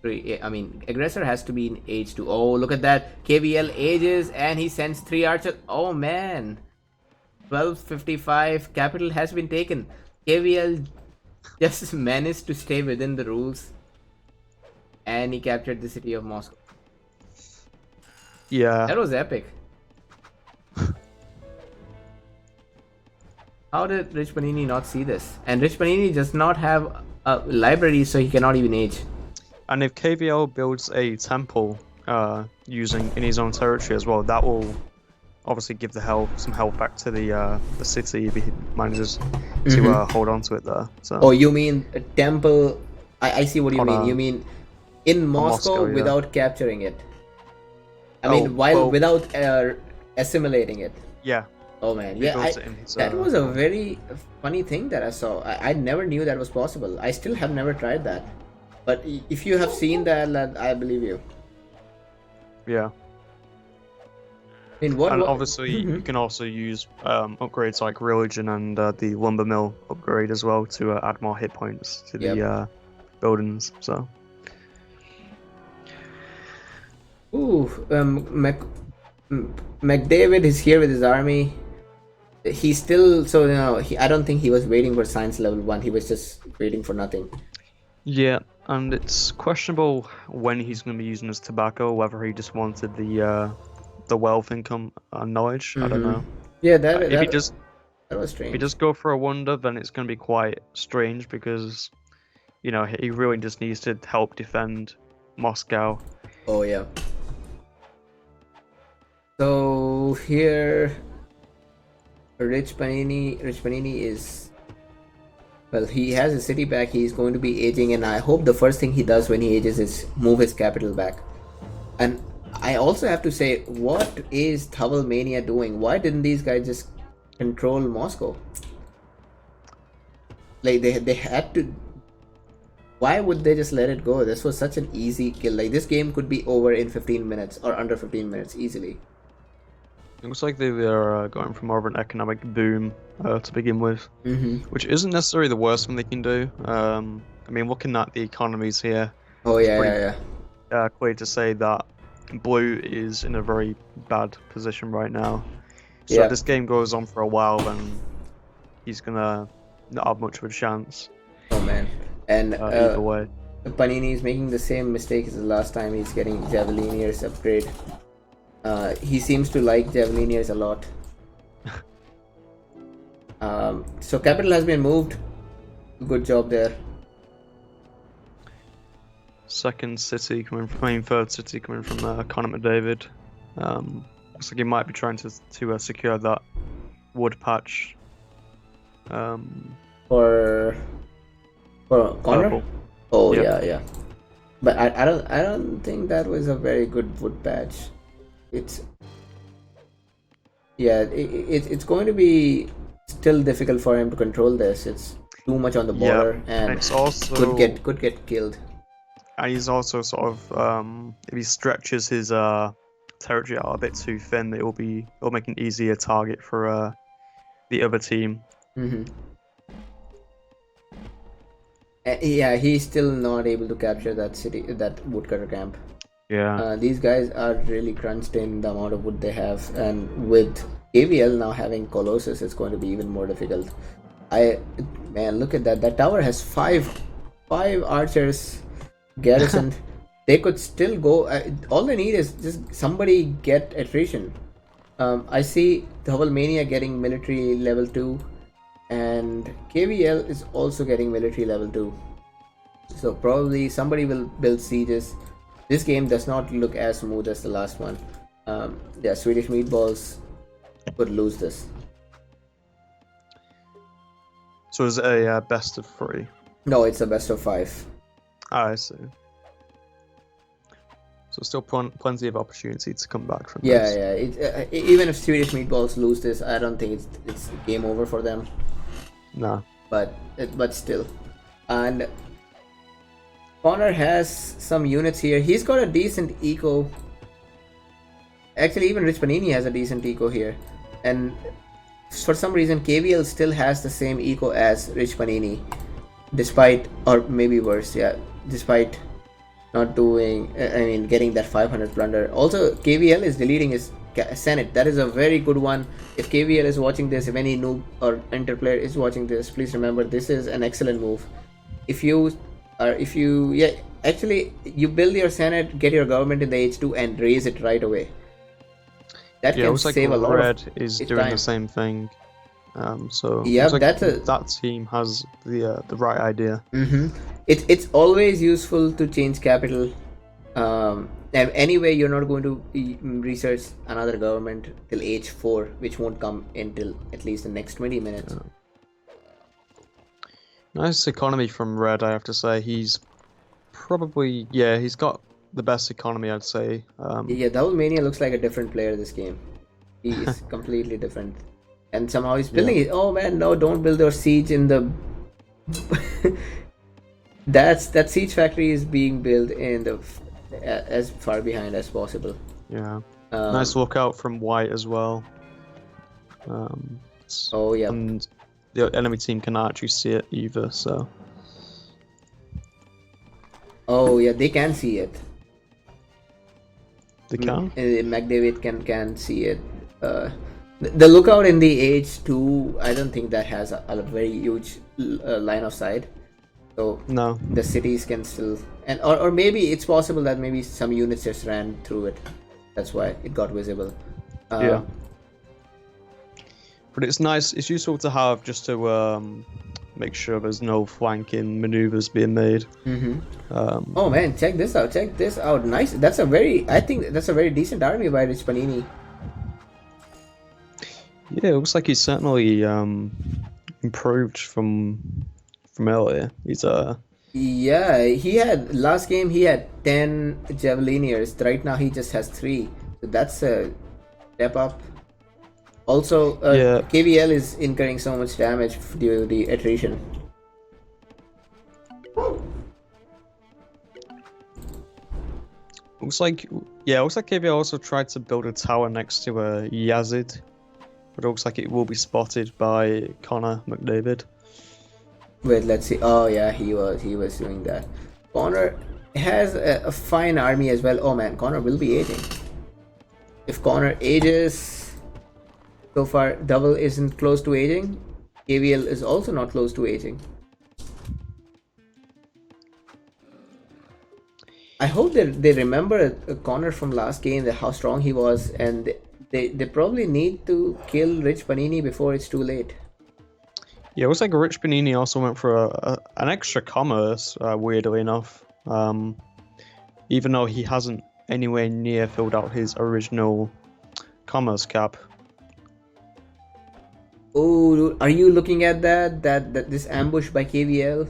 I mean, aggressor has to be in age 2. Oh, look at that. KVL ages and he sends 3 archers. Oh man. 12:55. Capital has been taken. KVL just managed to stay within the rules and he captured the city of Moscow. Yeah, That was epic. How did Rich Panini not see this? And Rich Panini does not have a library, so he cannot even age. and if KVL builds a temple using in his own territory as well, that will obviously give some health back to the city if he manages to hold on to it there. So Oh, you mean a temple? I see what you on mean. You mean in Moscow Moscow, yeah. without capturing it? I Oh, mean, well, without assimilating it. yeah, Oh man, he yeah, builds it in his. that was a very funny thing that I saw. I never knew that was possible. I still have never tried that. But if you have seen that, I believe you. Yeah. I mean, what? And what obviously, you can also use upgrades like religion and the lumber mill upgrade as well to add more hit points to Yep. the buildings. So Ooh, McDavid is here with his army. He's still I don't think he was waiting for science level 1. He was just waiting for nothing. yeah, and it's questionable when he's going to be using his tobacco, whether he just wanted the wealth income and knowledge. I don't know. Yeah, If he just that was if he strange. just go for a wonder, then it's going to be quite strange because he really just needs to help defend Moscow. Oh yeah. So here, Rich Panini is, well, he has his city back. He's going to be aging, and I hope the first thing he does when he ages is move his capital back. And I also have to say, what is Thawal Mania doing? Why didn't these guys just control Moscow? Like they had to. Why would they just let it go? This was such an easy kill. Like this game could be over in 15 minutes or under 15 minutes easily. It looks like they are going for more of an economic boom to begin with, which isn't necessarily the worst thing they can do. I mean, looking at the economies here, Oh it's yeah, pretty yeah. clear to say that Blue is in a very bad position right now. So Yeah. if this game goes on for a while, then he's gonna not have much of a chance Oh man. And either way. Panini is making the same mistake as the last time. He's getting Javeliniers upgrade. He seems to like Javeliniers a lot. So capital has been moved. Good job there. Third city coming from Conor McDavid. Looks like he might be trying to secure that wood patch. For Connor. Purple. Oh Yep. yeah. But I don't think that was a very good wood patch. It's it's going to be still difficult for him to control this. It's too much on the border and it's also could get killed. And he's also sort of if he stretches his territory out a bit too thin, it'll make an easier target for the other team. Yeah, he's still not able to capture that city, that woodcutter camp. Yeah. These guys are really crunched in the amount of wood they have, and with AVL now having Colossus, it's going to be even more difficult. Man, look at that! That tower has five archers garrisoned. They could still go. All they need is just somebody get attrition. I see Thawal Mania getting military level 2, and KVL is also getting military level 2. So probably somebody will build sieges. This game does not look as smooth as the last one. Yeah, Swedish meatballs could lose this. So is it a best of 3? No, it's a best of 5. I see. So still plenty of opportunity to come back from Yeah, this. yeah. Even if Swedish meatballs lose this, I don't think it's game over for them. No. But still, and Connor has some units here. He's got a decent eco. Actually, even Rich Panini has a decent eco here, and for some reason KVL still has the same eco as Rich Panini, despite, or maybe worse, yeah, despite not doing, I mean, getting that 500 plunder. Also, KVL is deleting his Senate. That is a very good one. If KVL is watching this, if any noob or interplayer is watching this, please remember this is an excellent move. If you yeah, actually, you build your Senate, get your government in the H2 and raise it right away. That Yeah, it can looks like save a lot Red of is his doing time. the same thing. So Yeah, looks like that's that team has the right idea. It's always useful to change capital. And anyway, you're not going to research another government till H4, which won't come until at least the next 20 minutes. Nice economy from Red, I have to say. He's probably, yeah, he's got the best economy, I'd say. Yeah, Double Mania looks like a different player this game. He is completely different. And somehow he's building it. Oh man, no, don't build your siege in the... that siege factory is being built in the as far behind as possible. Yeah. Nice lookout from White as well. Oh yeah. And the enemy team cannot actually see it either, so... Oh yeah, they can see it. They can? McDavid can see it. The lookout in the H2, I don't think that has a very huge line of sight. So No. the cities can still, and or maybe it's possible that maybe some units just ran through it. That's why it got visible. Yeah. But it's nice, it's useful to have just to make sure there's no flanking maneuvers being made. Oh man, check this out! Check this out! Nice. I think that's a very decent army by Rich Panini. Yeah, it looks like he's certainly improved from earlier. He's Yeah, he had last game he had 10 Javeliniers. Right now he just has 3. So that's a step up. Also, Yeah. KVL is incurring so much damage due to the attrition. looks like KVL also tried to build a tower next to Yazid, but it looks like it will be spotted by Connor McDavid. Wait, let's see. Oh yeah, he was doing that. Connor has a fine army as well. Oh man, Connor will be aging. If Connor ages, so far Double isn't close to aging. KVL is also not close to aging. I hope that they remember Connor from last game, that how strong he was, and they probably need to kill Rich Panini before it's too late. Yeah, it looks like Rich Panini also went for an extra commerce, weirdly enough. Even though he hasn't anywhere near filled out his original commerce cap. Oh, are you looking at that this ambush by KVL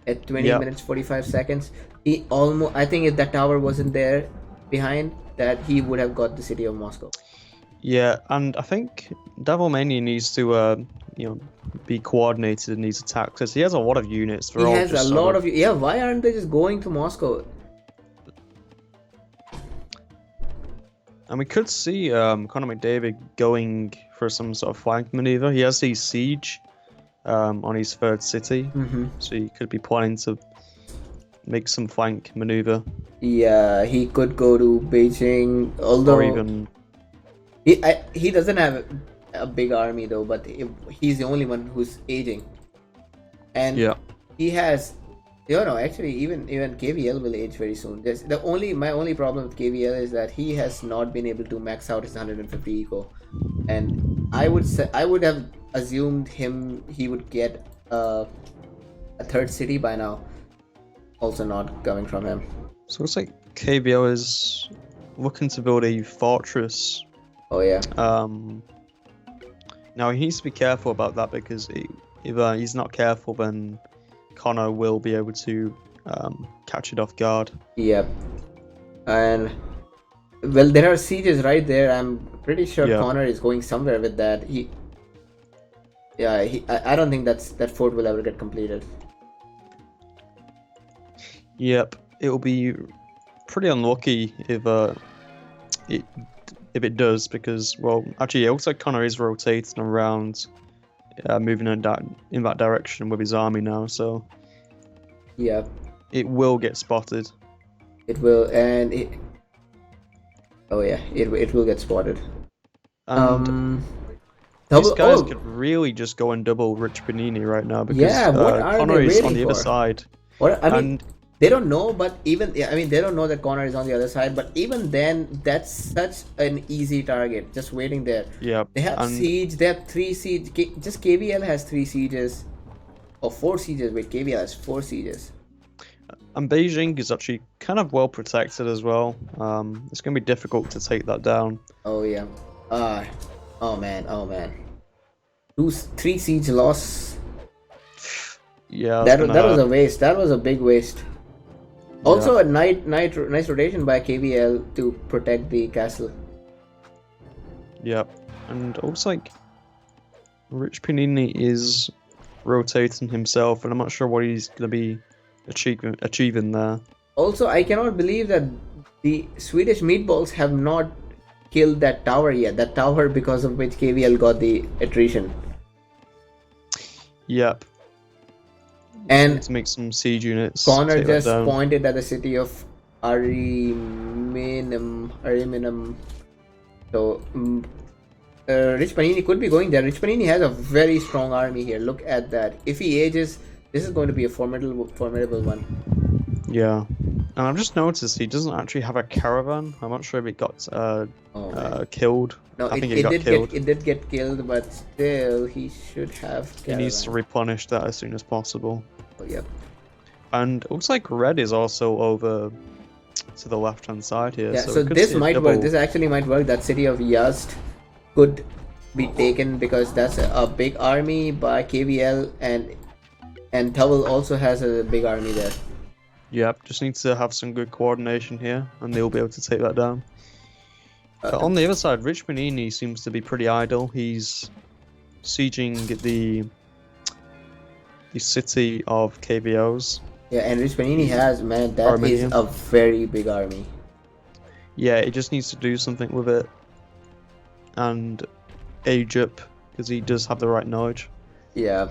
at 20 Yep. minutes 45 seconds? He almost, I think if that tower wasn't there behind, that he would have got the city of Moscow. Yeah, and I think Devil Mania needs to be coordinated in these attacks because he has a lot of units. He has a lot of, yeah. Why aren't they just going to Moscow? And we could see Conor McDavid going for some sort of flank maneuver. He has his siege on his third city, so he could be planning to make some flank maneuver. Yeah, he could go to Beijing, although Or even... he doesn't have a big army though, but he's the only one who's aging, and Yeah. he has, actually even KVL will age very soon. My only problem with KVL is that he has not been able to max out his 150 eco, and I would have assumed he would get a third city by now. Also not coming from him. So it looks like KVL is looking to build a fortress. Oh yeah. Now he needs to be careful about that because if he's not careful, then Connor will be able to catch it off guard. Yep. And well, there are sieges right there. I'm pretty sure Yeah. Connor is going somewhere with that. I don't think that fort will ever get completed. Yep. It'll be pretty unlucky it if it does, because, well, actually, it looks like Connor is rotating around, moving in that direction with his army now, so Yeah, it will get spotted. it will, and oh yeah, it will get spotted. And Double. these guys Oh, could really just go and double Rich Panini right now, because yeah. What are Connor they is on waiting the other for? side. What I mean, And they don't know, but even yeah, I mean, they don't know that Connor is on the other side. But even then, that's such an easy target, just waiting there. yeah, They have and siege. They have 3 siege. Just KVL has 3 sieges, or 4 sieges. Wait, KVL has 4 sieges. Beijing is actually kind of well protected as well. It's going to be difficult to take that down. Oh yeah. Oh man. Oh man. 3 siege loss. Yeah, That was a waste. That was a big waste. Also, Yeah. a nice rotation by KVL to protect the castle. Yep, and it looks like Rich Panini is rotating himself, and I'm not sure what he's going to be achieving there. Also, I cannot believe that the Swedish meatballs have not killed that tower yet. That tower because of which KVL got the attrition. Yep. And to make some siege units. Connor take that just down. pointed at the city of Ariminum. So, Rich Panini could be going there. Rich Panini has a very strong army here. Look at that. If he ages, this is going to be a formidable one. Yeah. And I've just noticed he doesn't actually have a caravan. I'm not sure if it got killed. No, I think it got did killed. it did get killed, but still he should have. He needs to replenish that as soon as possible. Oh, yep. And it looks like red is also over to the left hand side here. Yeah, so so we could this see a might double... work. This actually might work. That city of Yazd could be taken because that's a big army by KVL, and Towel also has a big army there. Yep, just needs to have some good coordination here, and they'll be able to take that down. On the other side, Rich Panini seems to be pretty idle. He's sieging the city of KVOs. Yeah, and Rich Panini has, man, that is Armenian. a very big army. Yeah, he just needs to do something with it and age up, because he does have the right knowledge. Yeah.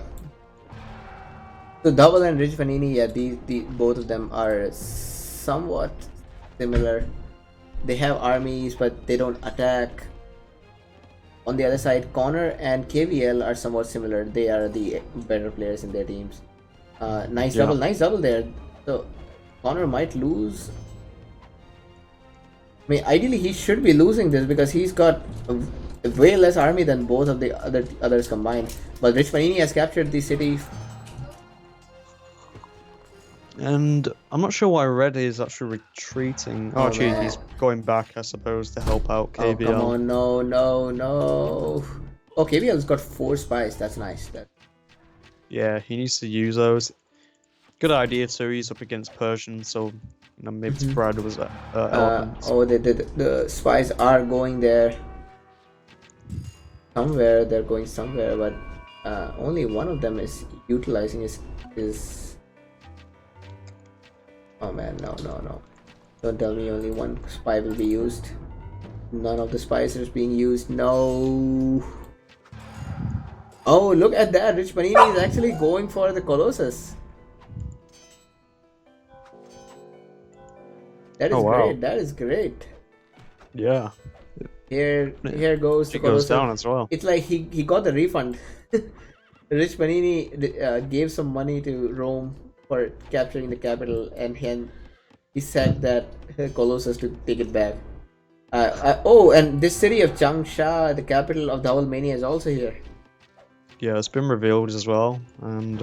So Double and Rich Panini, yeah, both of them are somewhat similar. They have armies, but they don't attack. On the other side, Connor and KVL are somewhat similar. They are the better players in their teams. Nice double there. So Connor might lose. I mean, ideally he should be losing this because he's got a way less army than both of the others combined. But Rich Panini has captured the city. And I'm not sure why Red is actually retreating. Oh, actually, man. he's going back, I suppose, to help out Oh, KVL. come on, no. Oh, KVL's got 4 spies. That's nice. Yeah, he needs to use those. Good idea too. He's up against Persian, so maybe spread was elements. Oh, the spies are going there. Somewhere they're going somewhere, but only one of them is utilizing his. Oh man, no. Don't tell me only one spy will be used. None of the spies is being used. No. Oh, look at that. Rich Panini is actually going for the Colossus. That is wow. great. That is great. Yeah. Here goes the It Colossus. goes down as well. It's like he got the refund. Rich Panini gave some money to Rome for capturing the capital, and he said that Colossus to take it back. Oh, and this city of Changsha, the capital of the whole mania, is also here. Yeah, it's been revealed as well, and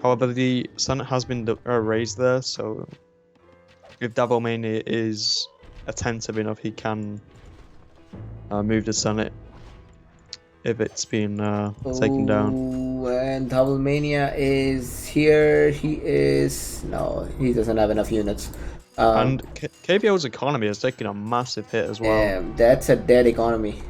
however, the Senate has been raised there, so if Davomania is attentive enough, he can move the Senate if it's been taken down. Oh, and Mania is here. He doesn't have enough units. And KBO's economy has taken a massive hit as well. Damn, that's a dead economy.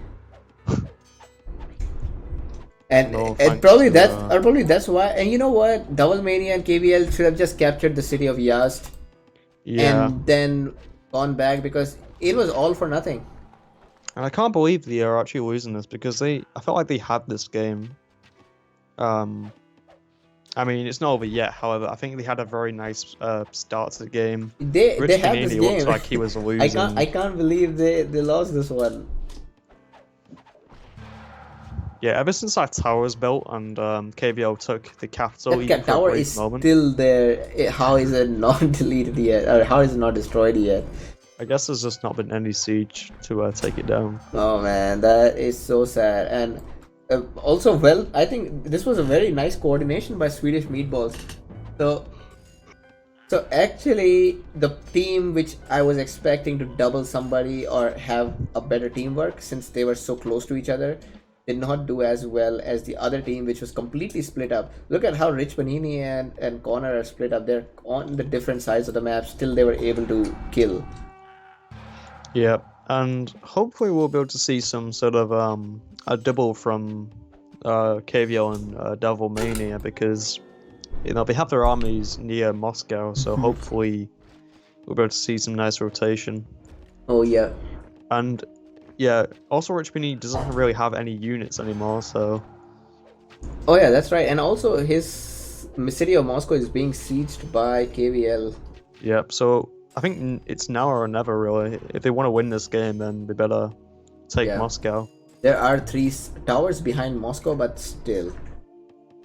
And, No, and thanks probably to, probably that's why. And you know what? Double Mania and KBL should have just captured the city of Yazd yeah. and then gone back, because it was all for nothing. And I can't believe they are actually losing this because I felt like they had this game. I mean, it's not over yet. However, I think they had a very nice start to the game. They Rich had this Panini game. looks like he was losing. I can't believe they lost this one. Yeah, ever since that tower was built and KBO took the capital, even That for a tower brief is moment, still there. How is it not deleted yet, or how is it not destroyed yet? I guess there's just not been any siege to take it down. Oh man, that is so sad. And also, well, I think this was a very nice coordination by Swedish meatballs. So actually, the team which I was expecting to double somebody or have a better teamwork, since they were so close to each other, did not do as well as the other team, which was completely split up. Look at how Rich Panini and Connor are split up. They're on the different sides of the map. Still, they were able to kill. Yeah, and hopefully we'll be able to see some sort of a double from KVO and Devil Mania, because they have their armies near Moscow, so hopefully we'll be able to see some nice rotation. Oh yeah. And yeah, also Rich Panini doesn't really have any units anymore, so. Oh yeah, that's right. And also his city of Moscow is being sieged by KVL. Yep, so I think it's now or never, really. If they want to win this game, then they better take Moscow. There are 3 towers behind Moscow, but still.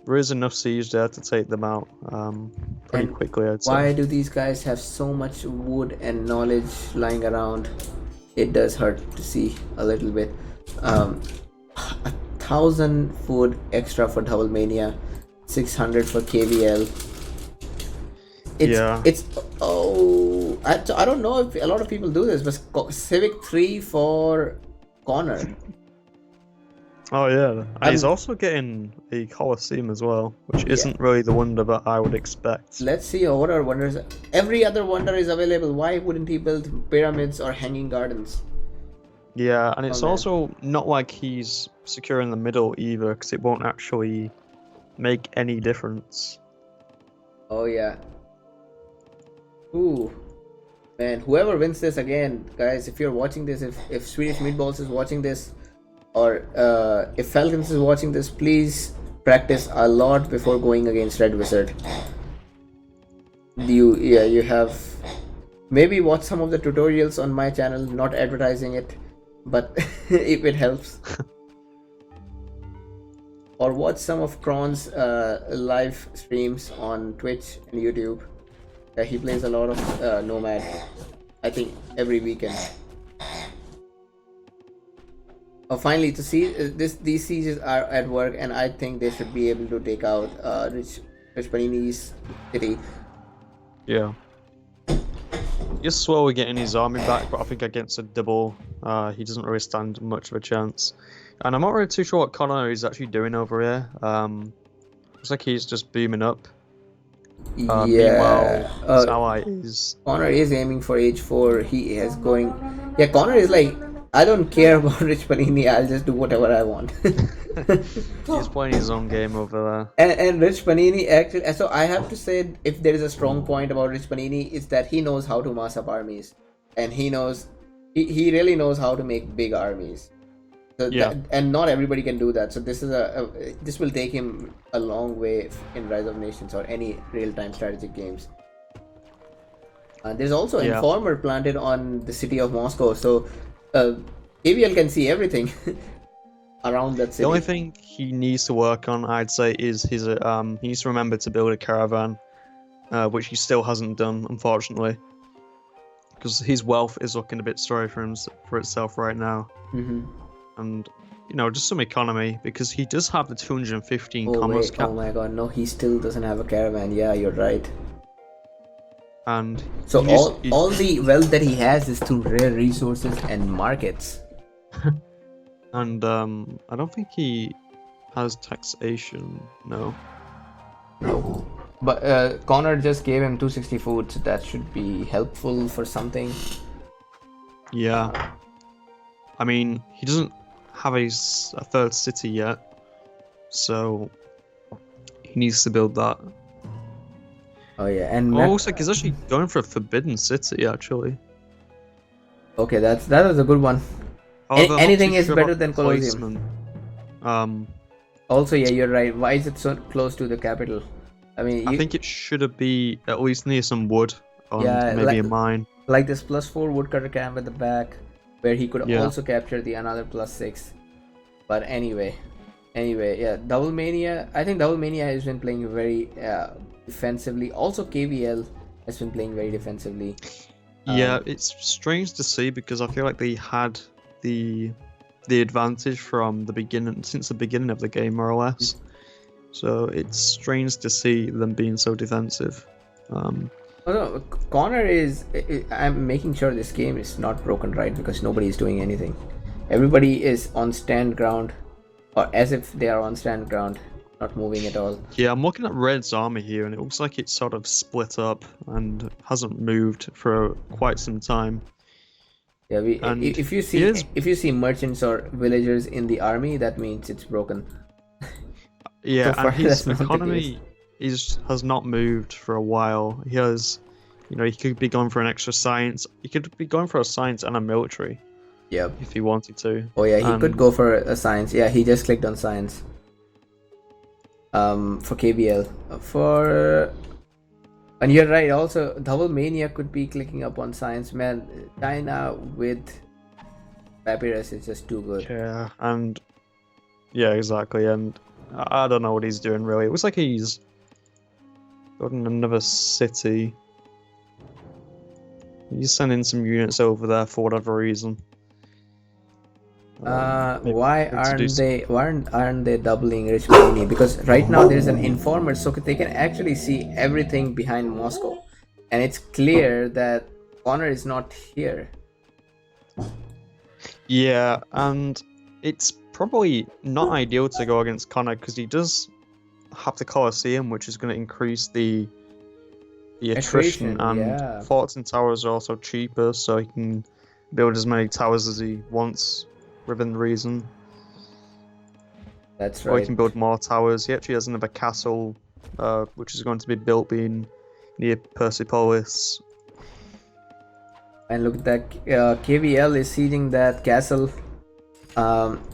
There is enough siege there to take them out pretty quickly, I'd say. Why do these guys have so much wood and knowledge lying around? It does hurt to see a little bit. 1,000 food extra for Double Mania, 600 for KVL. It's I don't know if a lot of people do this, but Civic 3 for Connor. Oh yeah, and he's also getting a Colosseum as well, which isn't really the wonder that I would expect. Let's see what other wonders. Every other wonder is available. Why wouldn't he build pyramids or hanging gardens? Yeah, and it's also not like he's secure in the middle either, because it won't actually make any difference. Oh yeah. Ooh, man! Whoever wins this again, guys, if you're watching this, if Swedish Meatballs is watching this, or if Falcons is watching this, please practice a lot before going against Red Wizard. You have maybe watch some of the tutorials on my channel, not advertising it, but if it helps. Or watch some of Kron's live streams on Twitch and YouTube. He plays a lot of Nomad, I think every weekend. Finally, to see these sieges are at work, and I think they should be able to take out Rich Panini's city. Yeah. He's slowly getting his army back, but I think against a double, he doesn't really stand much of a chance. And I'm not really too sure what Connor is actually doing over here. Looks like he's just booming up. Meanwhile, his ally is... Connor is aiming for age 4. He is going... Yeah, Connor is like, I don't care about Rich Panini, I'll just do whatever I want. He's playing his own game over there. And Rich Panini actually... So I have to say, if there is a strong point about Rich Panini, is that he knows how to mass up armies. And he knows... He really knows how to make big armies. So and not everybody can do that. So this is this will take him a long way in Rise of Nations or any real-time strategic games. There's also an informer planted on the city of Moscow, so KVL can see everything around that city. The only thing he needs to work on, I'd say, is his he needs to remember to build a caravan, which he still hasn't done, unfortunately, because his wealth is looking a bit sorry for itself right now. And just some economy, because he does have the 215 commerce cap. Oh my god, no, he still doesn't have a caravan. Yeah, you're right. And so all the wealth that he has is through rare resources and markets. And I don't think he has taxation. No. But Connor just gave him 260 food, so that should be helpful for something. Yeah. I mean, he doesn't have a third city yet, so he needs to build that. Oh yeah, and Oh, looks like he's actually going for a forbidden city, actually. okay, that was a good one. However, I'm not Anything too is sure better about than Colosseum. placement. Also, yeah, you're right. Why is it so close to the capital? I mean, I think it should be at least near some wood and yeah, maybe a mine. like this +4 woodcutter camp at the back, where he could Yeah. also capture the another +6. But anyway, yeah, Double Mania. I think Double Mania has been playing very defensively. Also, KVL has been playing very defensively. Yeah, it's strange to see because I feel like they had the advantage from the beginning, since the beginning of the game, more or less. So it's strange to see them being so defensive. Oh no, Connor is. I'm making sure this game is not broken, right? Because nobody is doing anything. Everybody is on stand ground, or as if they are on stand ground, not moving at all. Yeah, I'm looking at Red's army here, and it looks like it's sort of split up and hasn't moved for quite some time. Yeah, And if you see merchants or villagers in the army, that means it's broken. Yeah, So far, and his that's not the economy has not moved for a while. He has, he could be going for an extra science. He could be going for a science and a military Yep. if he wanted to. Oh yeah, he could go for a science. Yeah, he just clicked on science. For KBL. And you're right. Also, Double Mania could be clicking up on science. Man, China with Papyrus is just too good. Yeah, and yeah, exactly. And I don't know what he's doing really. It looks like he's gotten another city. He's sending some units over there for whatever reason. Why aren't they doubling Rich Mini? Because right now there's an informer, so they can actually see everything behind Moscow, and it's clear that Connor is not here. Yeah, and it's probably not ideal to go against Connor because he does have the Colosseum, which is going to increase the attrition, and yeah. forts and towers are also cheaper, so he can build as many towers as he wants within reason. That's Or he right. can build more towers. He actually has another castle, which is going to be built being near Persepolis. And look at that, KVL is sieging that castle.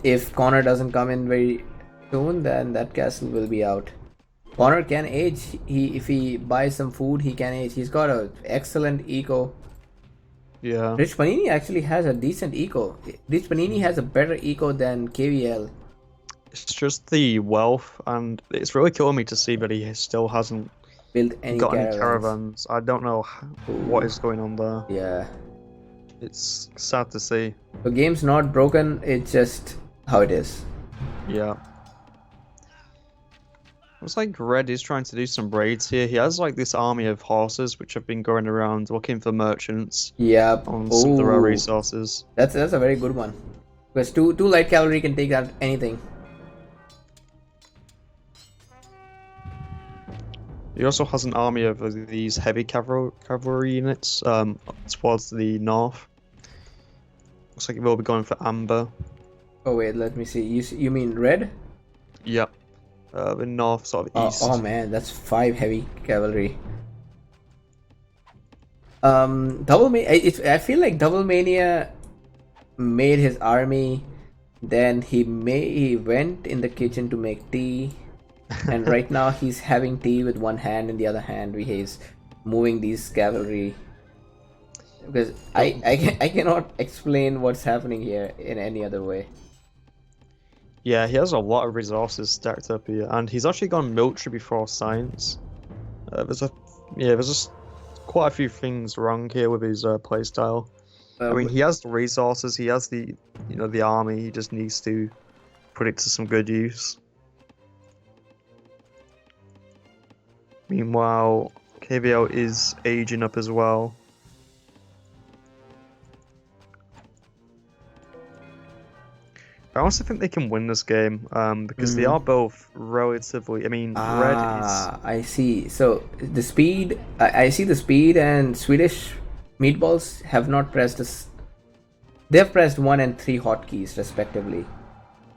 If Connor doesn't come in very soon, then that castle will be out. Connor can age. If he buys some food, he can age. He's got an excellent eco. Yeah. Rich Panini actually has a decent eco. Rich Panini has a better eco than KVL. It's just the wealth, and it's really killing me to see that he still hasn't Built any got caravans. any caravans. I don't know what is going on there. Yeah. It's sad to see. The game's not broken. It's just how it is. Yeah. Looks like Red is trying to do some raids here. He has like this army of horses which have been going around looking for merchants. Yep. On some of the rare resources. That's a very good one. Because two light cavalry can take out anything. He also has an army of these heavy cavalry units towards the north. Looks like he will be going for Amber. Oh wait, let me see. You mean red? Yep. The north, sort of east. Oh man, that's 5 heavy cavalry. I feel like Double Mania made his army, then he went in the kitchen to make tea, and right now he's having tea with one hand, and the other hand he's moving these cavalry. Because I cannot explain what's happening here in any other way. Yeah, he has a lot of resources stacked up here, and he's actually gone military before science. There's just quite a few things wrong here with his playstyle. I mean, he has the resources, he has the the army. He just needs to put it to some good use. Meanwhile, KVL is aging up as well. I also think they can win this game because they are both relatively. I mean, red is. I see. So the speed, I see the speed, and Swedish meatballs have not pressed this. They have pressed 1 and 3 hotkeys respectively.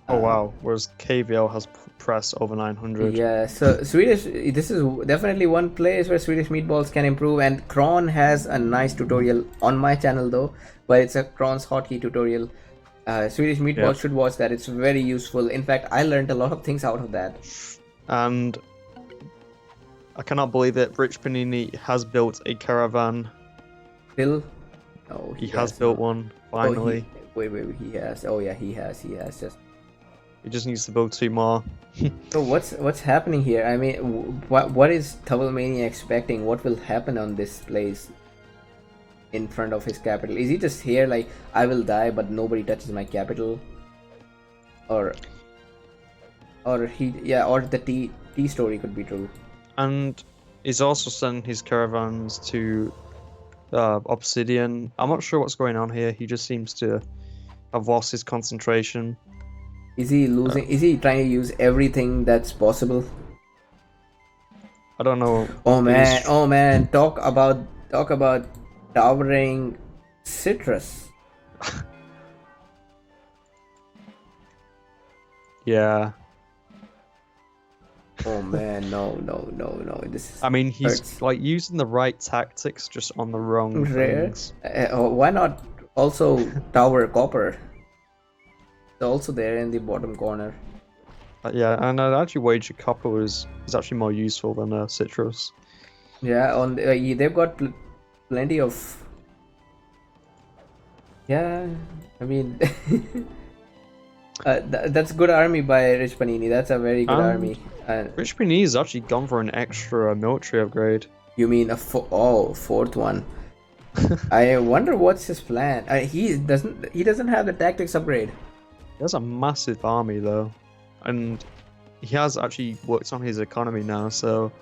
Oh wow! Whereas KVL has pressed over 900. Yeah, so Swedish, this is definitely one place where Swedish meatballs can improve, and Kron has a nice tutorial on my channel though, but it's a Kron's hotkey tutorial. Swedish meatballs should watch that, it's very useful. In fact, I learned a lot of things out of that. And I cannot believe it, Rich Panini has built a caravan. Still? No, He has built one, finally. Wait, he has. Oh yeah, he has. Just. He just needs to build 2 more. So what's happening here? I mean, what is Towelmania expecting? What will happen on this place in front of his capital? Is he just here like, I will die but nobody touches my capital? Or the T story could be true. And he's also sending his caravans to Obsidian. I'm not sure what's going on here. He just seems to have lost his concentration. Is he losing? Is he trying to use everything that's possible? I don't know. Oh man! Talk about towering citrus. Yeah. Oh man, no. This is, I mean, he's hurts. like using the right tactics, just on the wrong Rare. things. Why not also tower copper? It's also there in the bottom corner. Yeah, and I'd actually wager copper is actually more useful than citrus. Yeah, on they've got plenty of. Yeah, I mean, that's good army by Rich Panini. That's a very good army. Rich Panini has actually gone for an extra military upgrade. You mean a fourth one? I wonder what's his plan. He doesn't have the tactics upgrade. He has a massive army though, and he has actually worked on his economy now. So,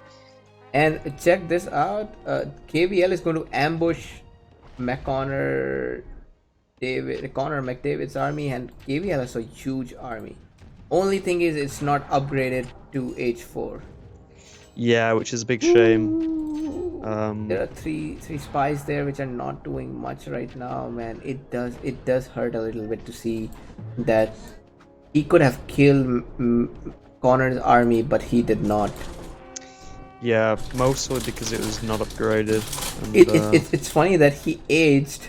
and check this out. KVL is going to ambush Connor McDavid's army, and KVL has a huge army. Only thing is, it's not upgraded to H4. yeah, which is a big shame. There are three spies there which are not doing much right now, man. It does hurt a little bit to see that he could have killed Connor's army, but he did not. Yeah, mostly because it was not upgraded. And, it's funny that he aged.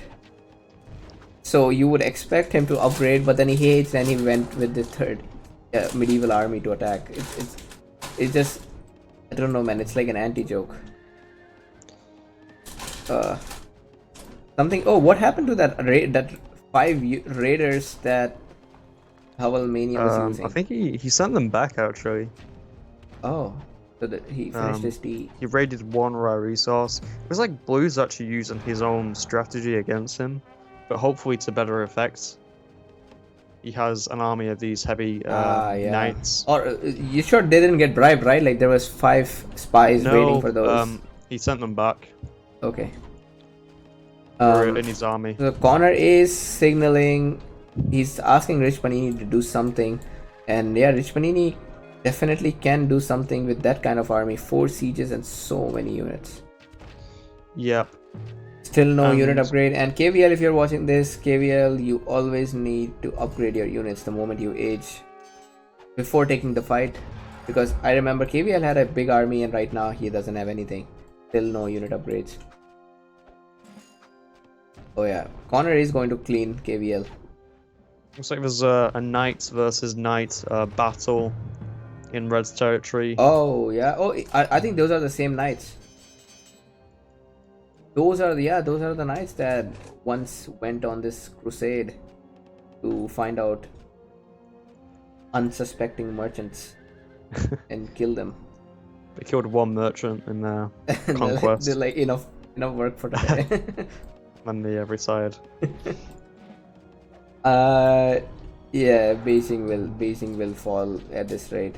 So you would expect him to upgrade, but then he aged and he went with the third medieval army to attack. It's just, I don't know, man. It's like an anti-joke. Something. Oh, what happened to that 5 raiders that Howelmania was using? I think he sent them back actually. Oh, so that he finished his D. He raided 1 rare resource. It was like Blue's actually using his own strategy against him, but hopefully to better effect. He has an army of these heavy knights. Or you sure they didn't get bribed, right? Like there was 5 spies waiting for those. He sent them back. Okay. In his army. So Connor is signaling. He's asking Rich Panini to do something, and yeah, Rich Panini definitely can do something with that kind of army. 4 sieges and so many units. Yep. Still no unit upgrade. And KVL, if you're watching this, KVL, you always need to upgrade your units the moment you age, before taking the fight, because I remember KVL had a big army and right now he doesn't have anything. Still no unit upgrades. Oh yeah, Connor is going to clean KVL. Looks like there's a knight versus knight battle in Red's territory. Oh yeah. Oh, I think those are the same knights. Those are the knights that once went on this crusade to find out unsuspecting merchants and kill them. They killed 1 merchant in their conquest. They're like, enough work for today. And they retired. Yeah, Beijing will fall at this rate.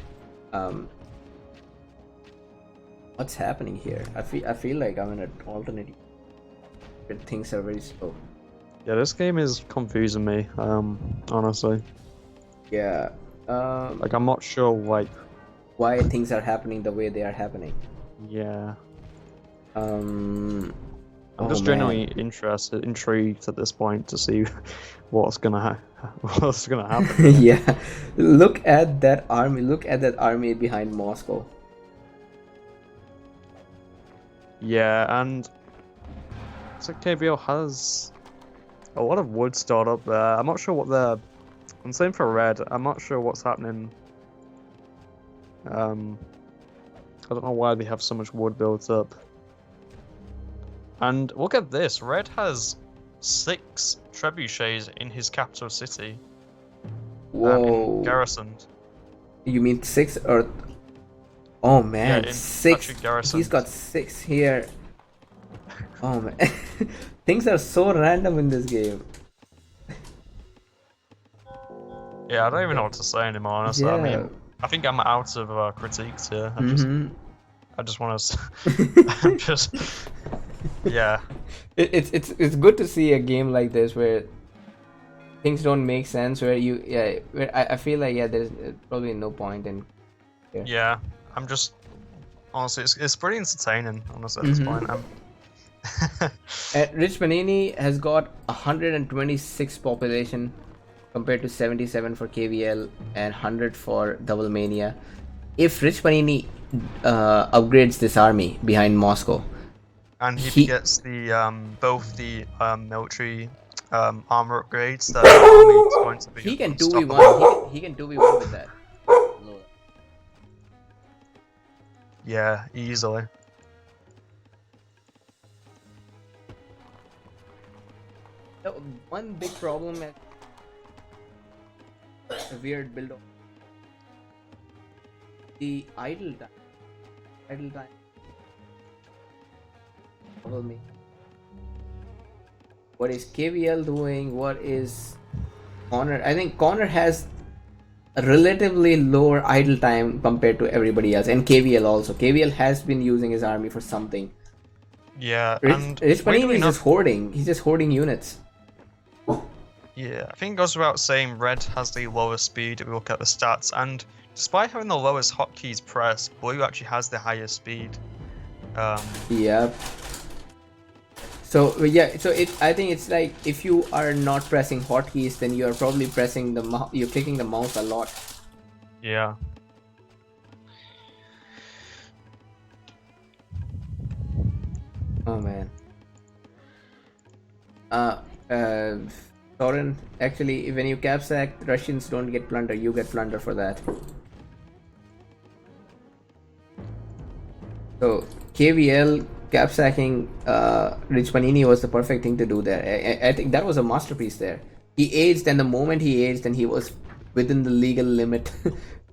What's happening here? I feel like I'm in an alternate. Things are very slow. Yeah, this game is confusing me. Honestly. Yeah. Like I'm not sure. Like Why things are happening the way they are happening. yeah, Um. I'm Oh just man. genuinely intrigued at this point to see what's what's gonna happen here. Yeah. Look at that army. Look at that army behind Moscow. Yeah, and so KBL has a lot of wood stored up there. I'm not sure what they're. And same for red. I'm not sure what's happening. I don't know why they have so much wood built up. And look at this. Red has 6 trebuchets in his capital city. Whoa. Garrisoned. You mean 6 or? Oh Yeah, man, in 6. actually garrisoned. He's got 6 here. Oh man, things are so random in this game. Yeah, I don't even know what to say anymore, honestly. Yeah. I mean, I think I'm out of critiques here. I just want to. I'm just. Yeah. It's good to see a game like this where things don't make sense. Where I feel like there's probably no point in. Yeah, I'm just. Honestly, it's pretty entertaining. Honestly, at this point, Rich Panini has got 126 population compared to 77 for KVL and 100 for Double Mania. If Rich Panini upgrades this army behind Moscow, and he gets the both the military armor upgrades, that army is going to be he can unstoppable. 2v1. He can 2v1 with that. Yeah, easily. One big problem is a weird build of the idle time. Idle time. Trouble me. What is KVL doing? What is Connor? I think Connor has a relatively lower idle time compared to everybody else, and KVL also. KVL has been using his army for something. Yeah, Rich Panini is just hoarding. He's just hoarding units. Yeah, I think it goes without saying red has the lowest speed if we look at the stats, and despite having the lowest hotkeys pressed, blue actually has the highest speed. Yep. So yeah, so I think it's like if you are not pressing hotkeys, then you are probably pressing the you're clicking the mouse a lot. Yeah. Oh man. Soren, actually, when you cap sack, Russians don't get plunder. You get plunder for that. So KVL cap sacking Rich Panini was the perfect thing to do there. I think that was a masterpiece there. He aged, and the moment he aged, and he was within the legal limit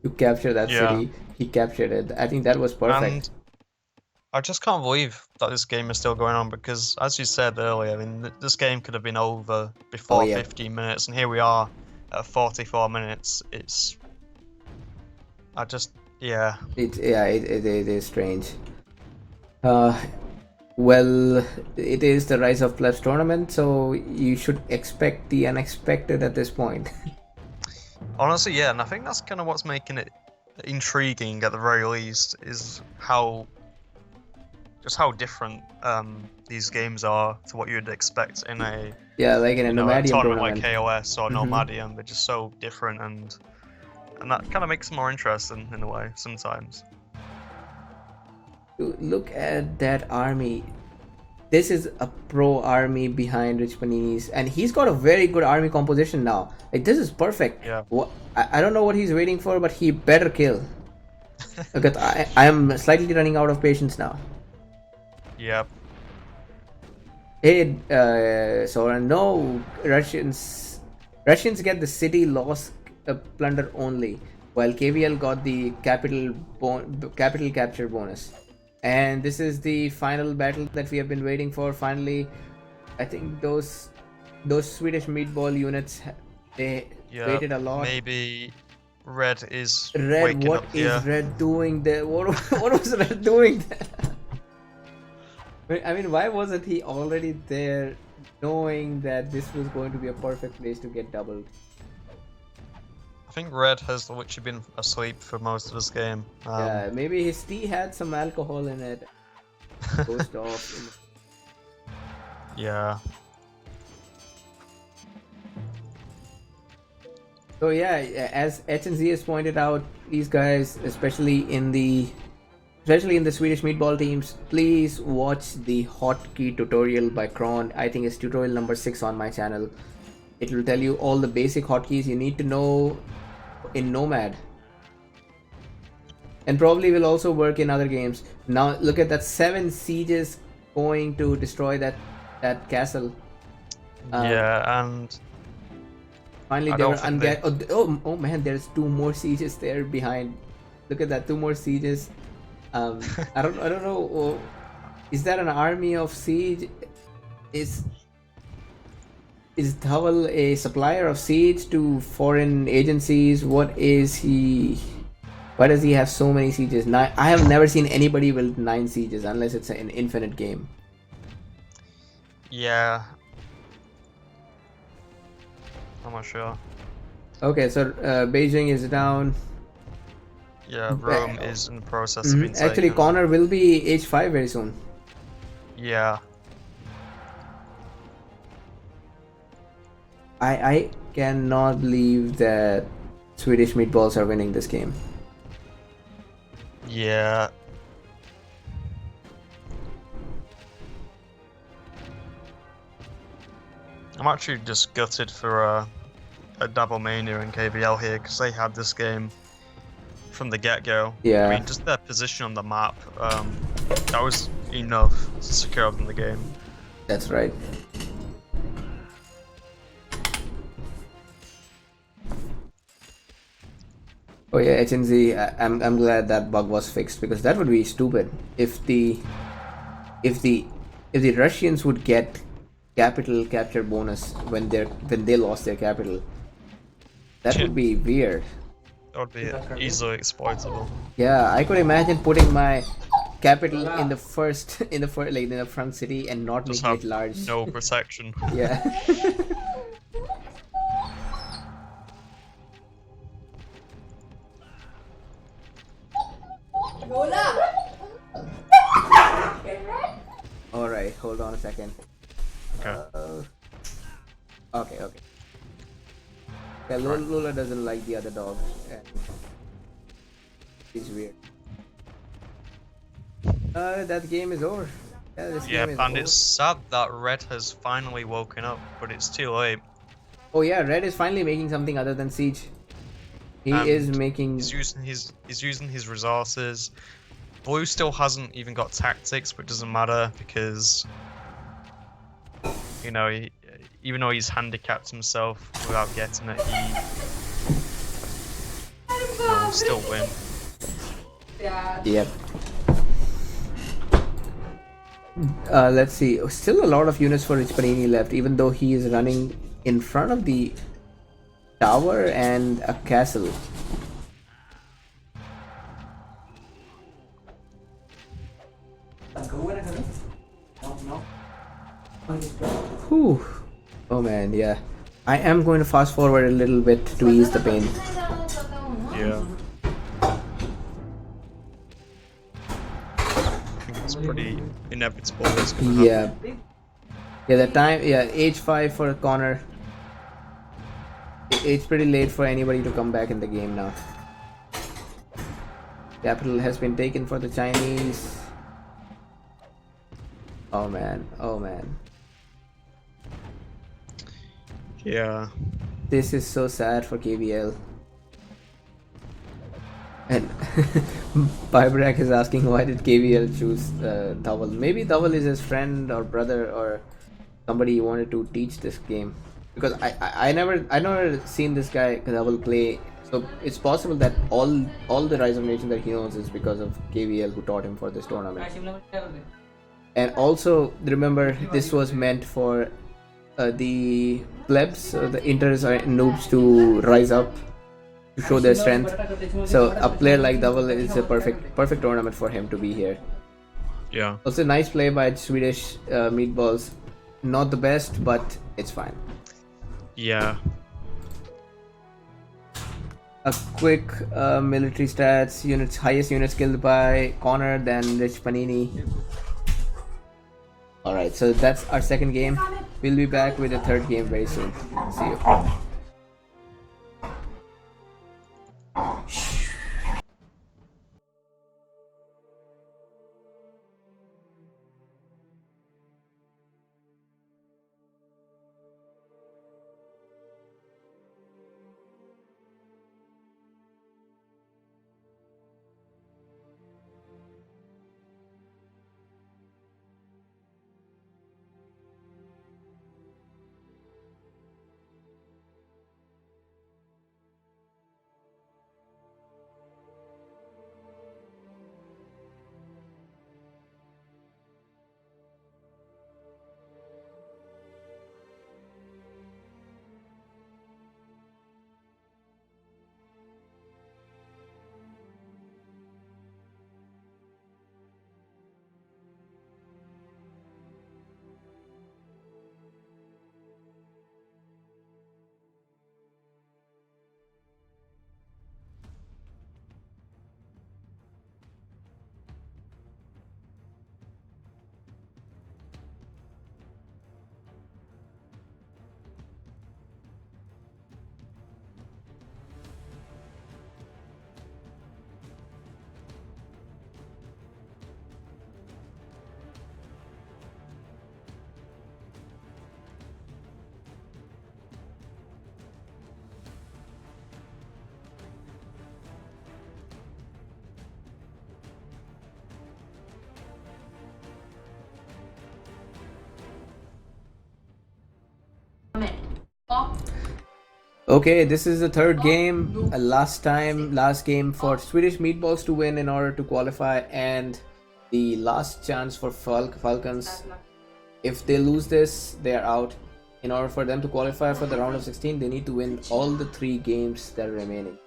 to capture that city, he captured it. I think that was perfect. And I just can't believe that this game is still going on because, as you said earlier, I mean, this game could have been over before 15 minutes, and here we are at 44 minutes. It's. I just. Yeah. It is strange. Well, it is the Rise of Plebs tournament, so you should expect the unexpected at this point. Honestly, yeah, and I think that's kind of what's making it intriguing at the very least, is how different these games are to what you'd expect in a like in a Nomadium tournament like KOS or Nomadium. They're just so different, and that kind of makes them more interesting in a way sometimes. Look at that army. This is a pro army behind Rich Panini's, and he's got a very good army composition now. Like, this is perfect. Yeah. I don't know what he's waiting for, but he better kill. Because I am slightly running out of patience now. Yep. Hey, Soren, no, Russians get the city loss plunder only, while KVL got the capital capture bonus. And this is the final battle that we have been waiting for. Finally, I think those Swedish meatball units, they waited a lot. Maybe Red is Red, waking what up is here. Red doing there? What was Red doing there? I mean, why wasn't he already there, knowing that this was going to be a perfect place to get doubled? I think Red has literally been asleep for most of this game. Yeah, maybe his tea had some alcohol in it. Ghost off. Yeah. So yeah, as H and Z has pointed out, these guys, especially in the Swedish meatball teams, please watch the hotkey tutorial by Kron. I think it's tutorial number 6 on my channel. It will tell you all the basic hotkeys you need to know in Nomad. And probably will also work in other games. Now look at that, 7 sieges going to destroy that castle. Yeah, and Finally I they don't were think they- oh man, there's 2 more sieges there behind. Look at that, 2 more sieges. I don't know. Is that an army of siege? Is Dhaval a supplier of siege to foreign agencies? What is he? Why does he have so many sieges? I have never seen anybody with 9 sieges unless it's an infinite game. yeah. I'm not sure. Okay, so Beijing is down. Yeah, Rome is in the process of being Actually, taken. Connor will be H5 very soon. Yeah. I cannot believe that Swedish meatballs are winning this game. Yeah. I'm actually just gutted for a Double Mania and KBL here because they had this game from the get-go. Yeah. I mean, just their position on the map, that was enough to secure them the game. That's right. Oh yeah, HNZ, I'm glad that bug was fixed because that would be stupid if the Russians would get capital capture bonus when they lost their capital. That would be weird. That would be easily exploitable. Yeah, I could imagine putting my capital in the front city and not Just making have it large. no protection. Yeah. Lola! Alright, hold on a second. Okay. Okay. Yeah, Lola doesn't like the other dog. And he's weird. That game is over. Yeah, this Yeah, game is and over. it's sad that Red has finally woken up, but it's too late. Oh yeah, Red is finally making something other than Siege. He is And making... He's using his resources. Blue still hasn't even got tactics, but it doesn't matter because you know, even though he's handicapped himself without getting it, he will still win. Yep. Let's see. Still a lot of units for Rich Panini left, even though he is running in front of the tower and a castle. Whew. Oh man, yeah. I am going to fast forward a little bit to ease the pain. Yeah. I think it's pretty inevitable it's gonna happen. Yeah. Yeah, the time, yeah, H5 for Connor. It's pretty late for anybody to come back in the game now. Capital has been taken for the Chinese. Oh man, oh man. Yeah. This is so sad for KBL. And Bybrak is asking why did KBL choose Dhaval. Maybe Dhaval is his friend or brother or somebody he wanted to teach this game. Because I never seen this guy Dhaval play. So it's possible that all the Rise of Nations that he knows is because of KBL who taught him for this tournament. And also remember this was meant for the plebs, the inters or noobs to rise up to show their strength. So a player like Dhaval is a perfect tournament for him to be here. Yeah. Also nice play by Swedish meatballs. Not the best, but it's fine. Yeah. a quick military stats, units, highest units killed by Connor, then Rich Panini. Alright, so that's our second game. We'll be back with the third game very soon. See you. Okay, this is the third game. Last game for Swedish meatballs to win in order to qualify, and the last chance for Falcons. If they lose this, they are out. In order for them to qualify for the round of 16, they need to win all the 3 games that are remaining.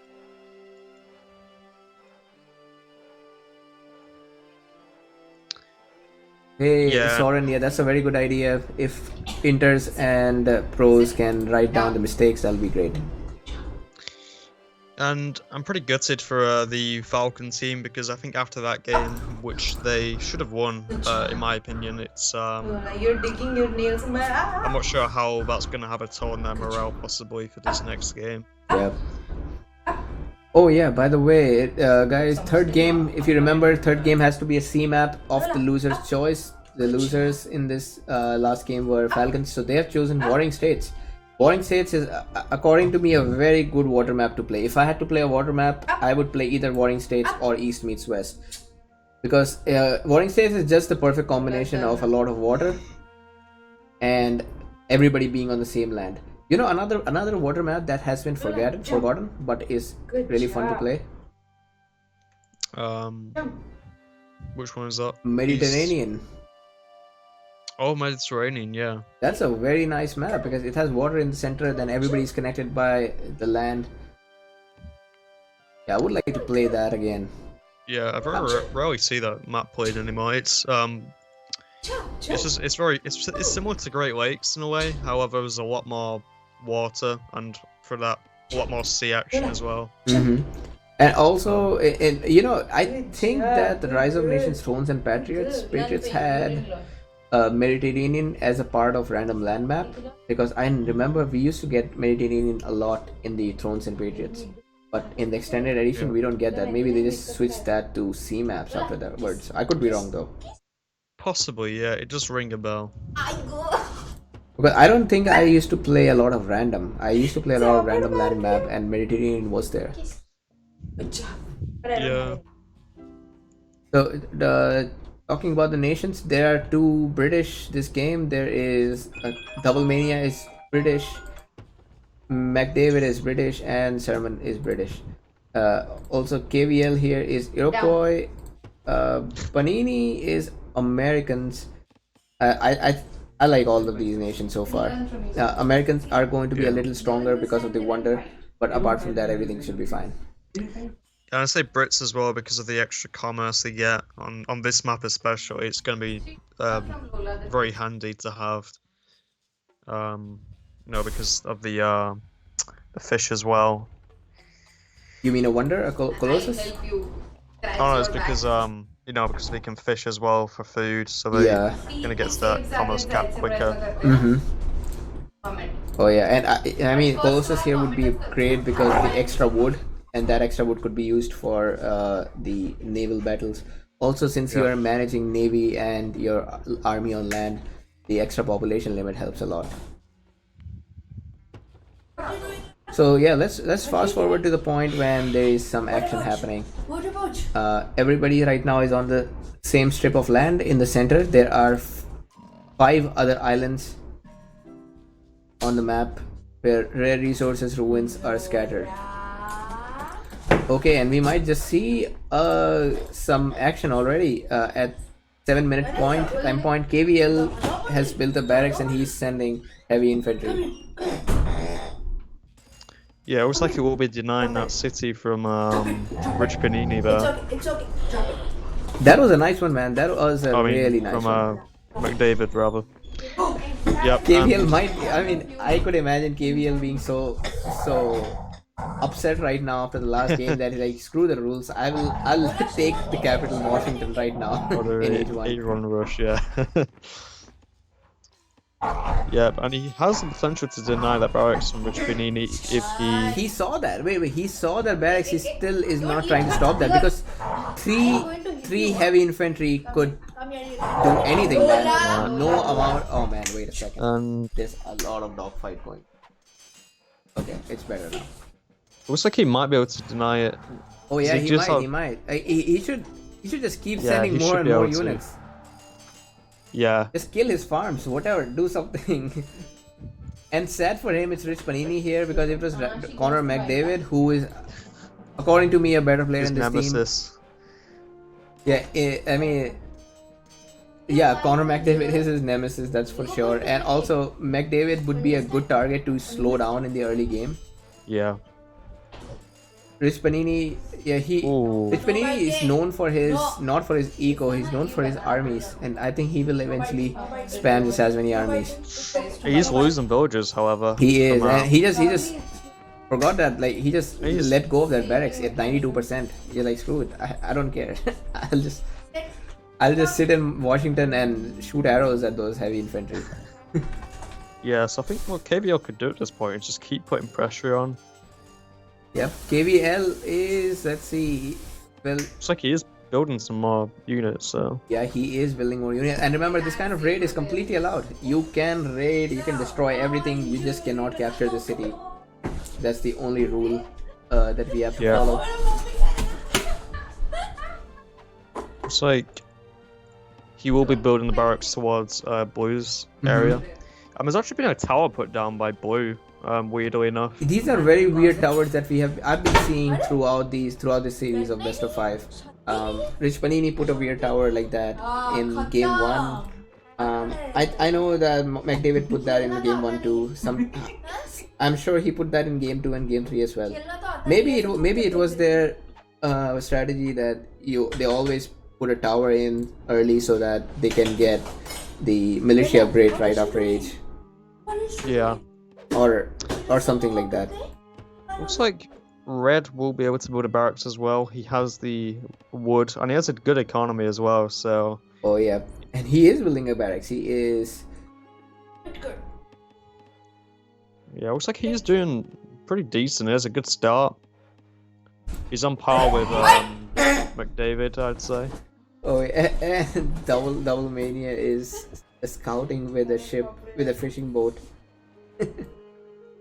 Hey, Yeah. Soren, yeah, that's a very good idea. If inters and pros can write down the mistakes, that'll be great. And I'm pretty gutted for the Falcon team because I think after that game, which they should have won, in my opinion, it's You're digging your nails in my I'm not sure how that's going to have a toll on their morale possibly for this next game. Yep. Oh yeah, by the way, guys, third game, if you remember, third game has to be a C map of the loser's choice. The losers in this last game were Falcons, so they have chosen Warring States. Warring States is, according to me, a very good water map to play. If I had to play a water map, I would play either Warring States or East meets West. Because Warring States is just the perfect combination of a lot of water and everybody being on the same land. You know, another water map that has been forgotten, but is really fun to play. Which one is that? Mediterranean. Oh, Mediterranean, yeah. That's a very nice map because it has water in the center, then everybody's connected by the land. Yeah, I would like to play that again. Yeah, I very rarely see that map played anymore. It's it's similar to Great Lakes in a way. However, there's a lot more water and for that a lot more sea action as well. And also, you know, I think that the Rise of Nations, Thrones and Patriots had Mediterranean as a part of random land map, because I remember we used to get Mediterranean a lot in the Thrones and Patriots, but in the extended edition we don't get that. Maybe they just switched that to C maps after that words. I could be wrong though. Possibly, yeah. It does ring a bell. But I don't think I used to play a lot of random. I used to play a lot of random land map, and Mediterranean was there. Yeah. So talking about the nations, there are 2 British this game. There is Double Mania is British, McDavid is British, and Sermon is British. Also KVL here is Iroquois. Panini is Americans. I like all of these nations so far. Americans are going to be a little stronger because of the wonder, but apart from that, everything should be fine. And I say Brits as well because of the extra commerce they get on this map especially. It's going to be very handy to have. You know, because of the fish as well. You mean a wonder, a colossus? help you Oh, scratch no, it's your back. because because they can fish as well for food, so Yeah. gonna get to that commerce cap quicker. Mm-hmm. Comment. Oh yeah, and I mean colossus here would be great because the extra wood, and that extra wood could be used for the naval battles. Also, since you Yeah. are managing navy and your army on land, the extra population limit helps a lot. So yeah, let's fast forward to the point when there is some action happening. Everybody right now is on the same strip of land in the center. There are 5 other islands on the map where rare resources ruins are scattered. Okay, and we might just see some action already at 7-minute time point. KVL has built a barracks and he's sending heavy infantry. Yeah, it looks like it will be denying that city from Rich Panini there. It's okay. Drop it. That was a nice one, man. That was a I mean, really nice from one. McDavid rather. Yep. KVL might. I mean, I could imagine KVL being so upset right now after the last game that he's like, screw the rules. I'll take the capital Washington right now in each one. 8-run rush, yeah. Yep, and he has the potential to deny that barracks from Rich Panini if He saw that. Wait. He saw that barracks. He still is not trying to stop that because three heavy infantry could do anything, man. No amount. Oh man, wait a second. And There's a lot of dogfight going. Okay, it's better now. looks like he might be able to deny it. Oh yeah, He he just might. have- He might. He should. He should just keep Yeah, sending he more should and be more able to. units. Yeah. Just kill his farms, whatever. Do something. And sad for him, it's Rich Panini here because it was Connor McDavid who is, according to me, a better player His in this nemesis. team. Yeah, I mean, yeah, Connor McDavid is his nemesis, that's for sure. And also, McDavid would be a good target to slow down in the early game. Yeah. Rich Panini, yeah, Ooh. Rich Panini is known for his, not for his eco, he's known for his armies, and I think he will eventually spam just as many armies. He's losing villagers, however. He is, from, and he just forgot that, like, he just He's- let go of that barracks at 92%. You're like, screw it, I don't care. I'll just sit in Washington and shoot arrows at those heavy infantry. Yeah, so I think what KVL could do at this point is just keep putting pressure on. Yep, KVL is, let's see, well, Looks like he is building some more units, so. yeah, he is building more units. And remember, this kind of raid is completely allowed. You can raid, you can destroy everything, you just cannot capture the city. That's the only rule that we have to Yeah. follow. Looks like he will be building the barracks towards Blue's area. There's actually been a tower put down by Blue, weirdly enough. These are very weird towers that I've been seeing throughout this series of best of 5. Rich Panini put a weird tower like that in game 1. I know that McDavid put that in game 1 too. I'm sure he put that in game 2 and game 3 as well. Maybe it was their strategy that they always put a tower in early so that they can get the militia upgrade right after age, Yeah. or something like that. Looks like Red will be able to build a barracks as well. He has the wood, and he has a good economy as well, so. Oh yeah, and he is building a barracks. He is. Yeah, looks like he's doing pretty decent. He has a good start. He's on par with McDavid, I'd say. Oh, and double mania is scouting with a ship, with a fishing boat.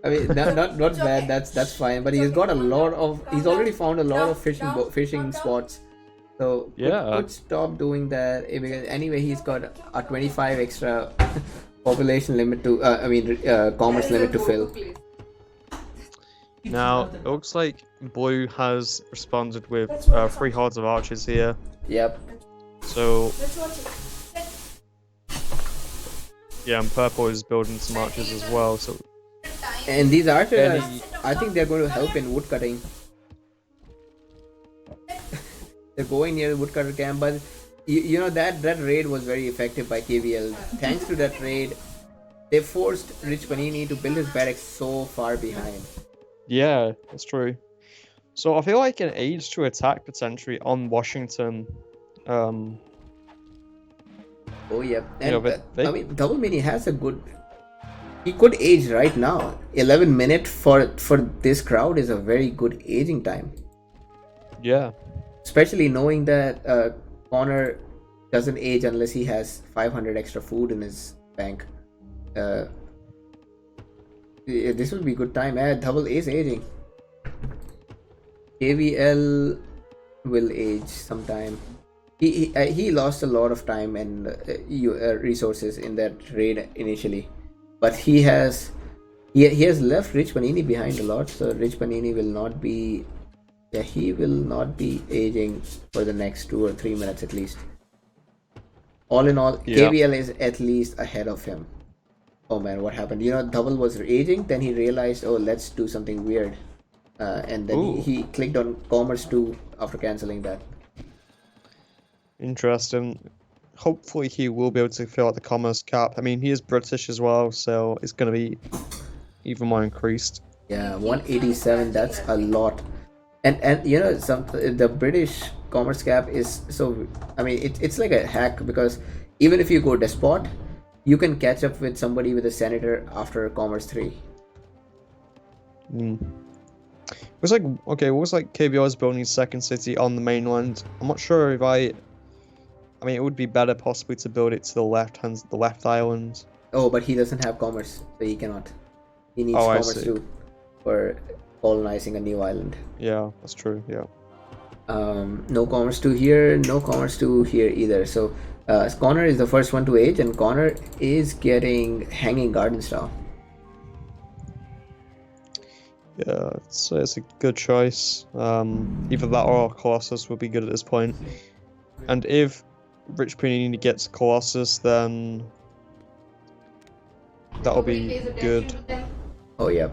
I mean, not bad. That's fine. But he's got a lot of. He's already found a lot of fishing spots. So Yeah. could stop doing that. Because anyway, he's got a 25 extra population limit to. Commerce limit to fill. Now, it looks like Blue has responded with 3 hordes of archers here. Yep. So, yeah, and Purple is building some archers as well. So, And these archers, Any- I think they're going to help in woodcutting. They're going near the woodcutter camp, but you know that raid was very effective by KVL. Thanks to that raid, they forced Rich Panini to build his barracks so far behind. yeah, that's true. So I feel like an age to attack potentially on Washington. Um, Oh yeah, you know, and they I mean, Double Mini has a good. He could age right now. 11 minute for this crowd is a very good aging time, yeah. especially knowing that Connor doesn't age unless he has 500 extra food in his bank. Uh, this will be a good time. Double is aging. KVL will age sometime. He lost a lot of time and resources in that raid initially, but he has left Rich Panini behind a lot. So Rich Panini will not be, yeah, he will not be aging for the next 2 or 3 minutes at least. All in all, Yeah. KVL is at least ahead of him. Oh man, what happened? Double was aging, then he realized, oh, let's do something weird, and then Ooh. he clicked on Commerce 2 after canceling that. Interesting. Hopefully he will be able to fill out the commerce cap. I mean, he is British as well, so it's going to be even more increased. Yeah, 187. That's a lot. And the British commerce cap is so. I mean, it's like a hack because even if you go despot, you can catch up with somebody with a senator after commerce 3. It was like, okay, what was like KBR's building his second city on the mainland? I'm not sure if I mean, it would be better possibly to build it to the left island. Oh, but he doesn't have commerce, so he cannot. He needs Oh, I commerce see. too for colonizing a new island. Yeah, that's true. Yeah. No commerce 2 here, no commerce 2 here either. So Connor is the first one to age, and Connor is getting Hanging Garden Style. Yeah, it's a good choice. Either that or Colossus would be good at this point. And if Rich Panini gets Colossus, then that'll be good. Oh yeah.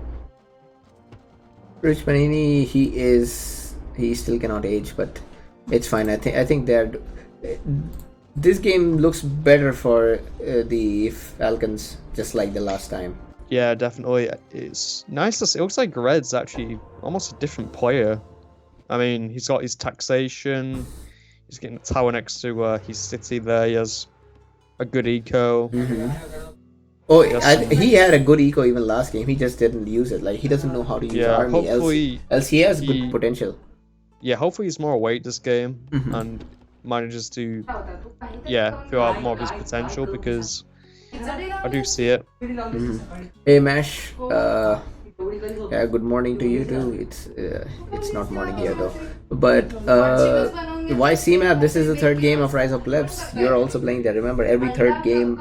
Rich Panini, he still cannot age, but it's fine. I think this game looks better for the Falcons, just like the last time. Yeah, definitely. It's nice to see. It looks like Red's actually almost a different player. I mean, he's got his taxation. He's getting a tower next to his city there. He has a good eco. Oh, he had a good eco even last game. He just didn't use it. Like, he doesn't know how to use army. Else he has good potential. Yeah, hopefully he's more awake this game and manages to, fill out more of his potential because I do see it. Hey Mash, yeah, good morning to you too. It's not morning here though. But why CMAP? This is the third game of Rise of Plebs. You're also playing that. Remember, every third game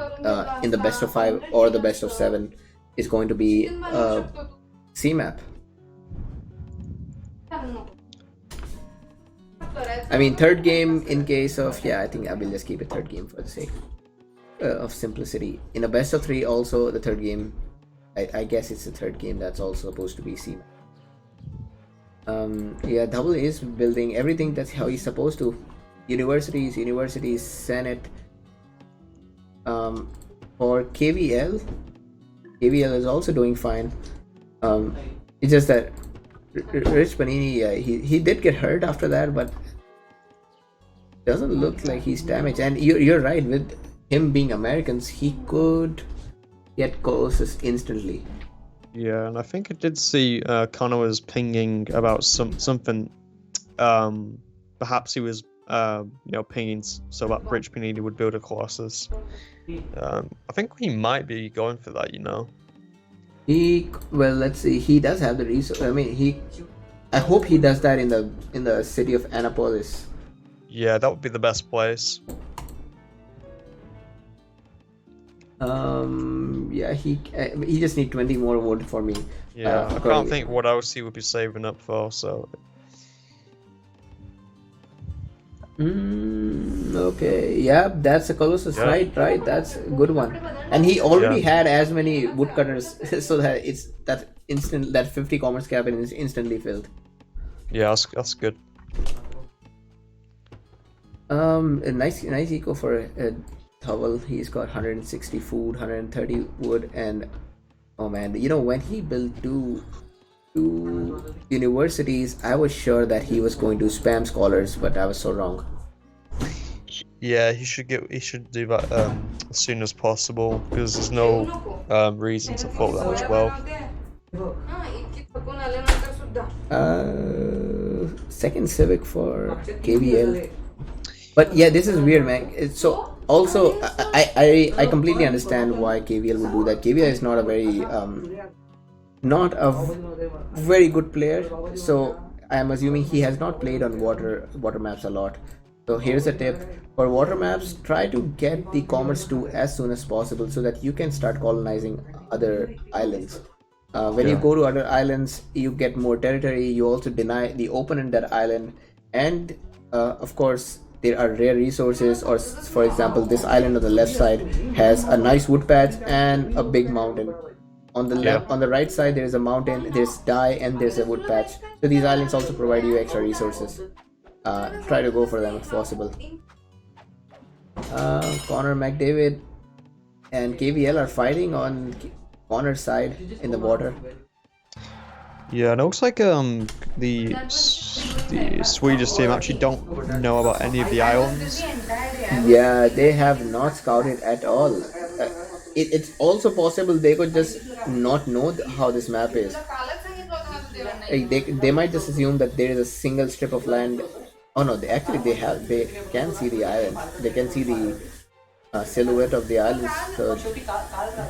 in the best of 5 or the best of 7 is going to be CMAP. I mean, third game in case of, I think I will just keep it third game for the sake of simplicity. In a best of 3 also, the third game, I guess it's the third game that's also supposed to be CMAP. Double is building everything that's how he's supposed to. Universities, Senate. For KVL is also doing fine. It's just that Rich Panini, he did get hurt after that, but doesn't look like he's damaged. And you're right, with him being Americans, he could get Colossus instantly. Yeah, and I think I did see Connor was pinging about something. Perhaps he was pinging so that Rich Panini would build a Colossus. I think he might be going for that. Let's see. He does have the resource. I mean, I hope he does that in the city of Annapolis. Yeah, that would be the best place. He just need 20 more wood for me. Yeah, I can't think what else he would be saving up for. So. Okay. Yeah, that's a Colossus. Yeah. Right. That's a good one. And he already had as many woodcutters, so that that 50 commerce cap is instantly filled. Yeah, that's good. A nice eco for Towel. He's got 160 food, 130 wood, and oh man, when he built 2 two universities, I was sure that he was going to spam scholars, but I was so wrong. Yeah, he should do that as soon as possible because there's no reason to fault that much wealth. Second civic for KVL. But yeah, this is weird, man. So also, I completely understand why KVL would do that. KVL is not a very good player, so I am assuming he has not played on water maps a lot. So here's a tip for water maps: try to get the Commerce 2 as soon as possible so that you can start colonizing other islands. When you go to other islands, you get more territory. You also deny the opponent that island, and of course, there are rare resources. Or, for example, this island on the left side has a nice wood patch and a big mountain. On the right side, there is a mountain, there's dye, and there's a wood patch. So these islands also provide you extra resources. Try to go for them if possible. Connor McDavid and KVL are fighting on Connor's side in the water. Yeah, and it looks like the Swedish team actually don't know about any of the islands. Yeah, they have not scouted at all. It's also possible they could just not know how this map is. They might just assume that there is a single strip of land. Oh no, they can see the island. They can see the silhouette of the island, so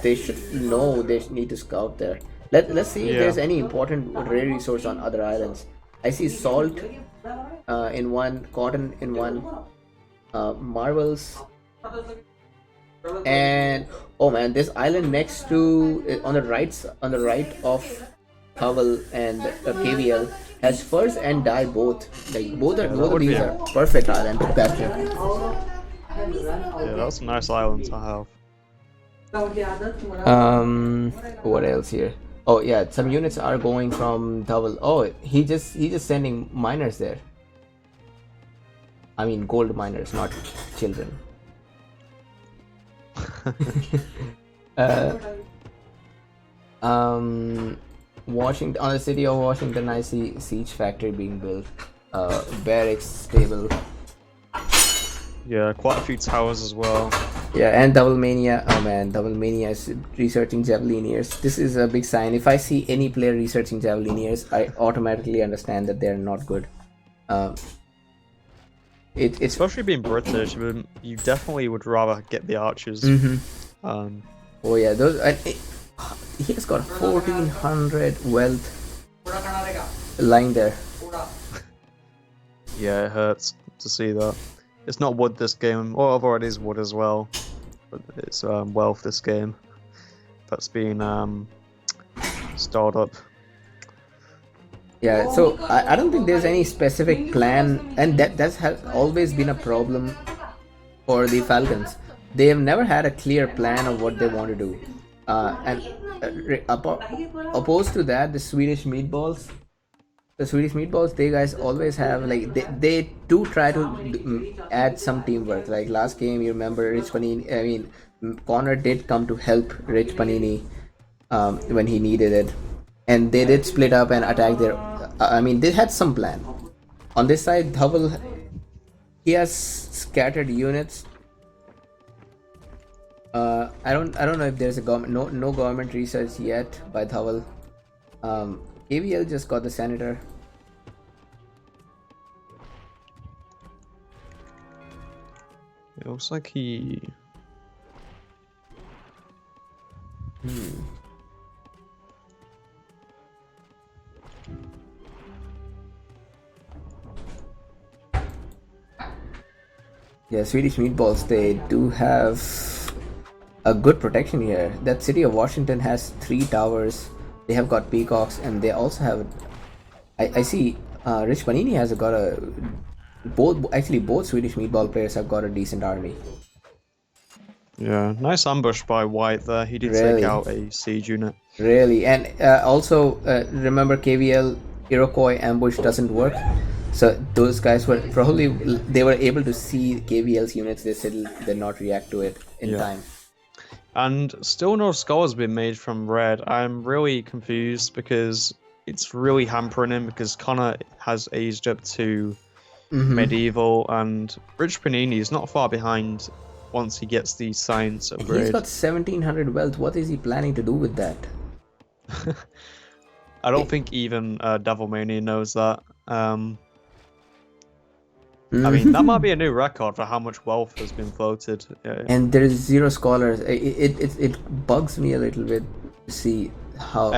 they should know they need to scout there. Let's see if there's any important rare resource on other islands. I see salt in one, cotton in one, marbles, and oh man, this island next to on the right of Howell and KVL has furs and dye both. Like both of these are perfect island to capture. Yeah, that's a nice island to have. What else here? Oh yeah, some units are going from Double. Oh, he just sending miners there. I mean gold miners, not children. Washington, on the city of Washington, I see siege factory being built. Barracks stable. Yeah, quite a few towers as well. Yeah, and Double Mania. Oh man, Double Mania is researching Javelineers. This is a big sign. If I see any player researching Javelineers, I automatically understand that they're not good. It's especially being British, you definitely would rather get the archers. Oh yeah, those. He has got 1400 wealth lying there. Yeah, it hurts to see that. It's not wood this game, or although it is wood as well, but it's wealth this game that's been stored up. Yeah, so I don't think there's any specific plan, and that has always been a problem for the Falcons. They have never had a clear plan of what they want to do. Opposed to that, the Swedish meatballs, they guys always have like they do try to add some teamwork. Like last game, you remember Rich Panini. I mean, Connor did come to help Rich Panini when he needed it, and they did split up and attack their. I mean, they had some plan. On this side, Dhaval, he has scattered units. I don't know if there's a government, no government research yet by Dhaval. KVL just got the senator. It looks like he. Yeah, Swedish meatballs, they do have a good protection here. That city of Washington has 3 towers. They have got peacocks, and they also have. I see. Rich Panini has got a. Both Swedish meatball players have got a decent army. Yeah, nice ambush by White there. He did Really? take out a siege unit. Really, and also remember KVL Iroquois ambush doesn't work. So those guys were probably they were able to see KVL's units. They still did not react to it in time. And still no score has been made from Red. I'm really confused because it's really hampering him because Connor has aged up to Mm-hmm. medieval, and Rich Panini is not far behind once he gets the science He's upgrade. got 1700 wealth. What is he planning to do with that? I don't think even Devilmania knows that. I mean, that might be a new record for how much wealth has been floated. And there is 0 scholars. It bugs me a little bit to see how.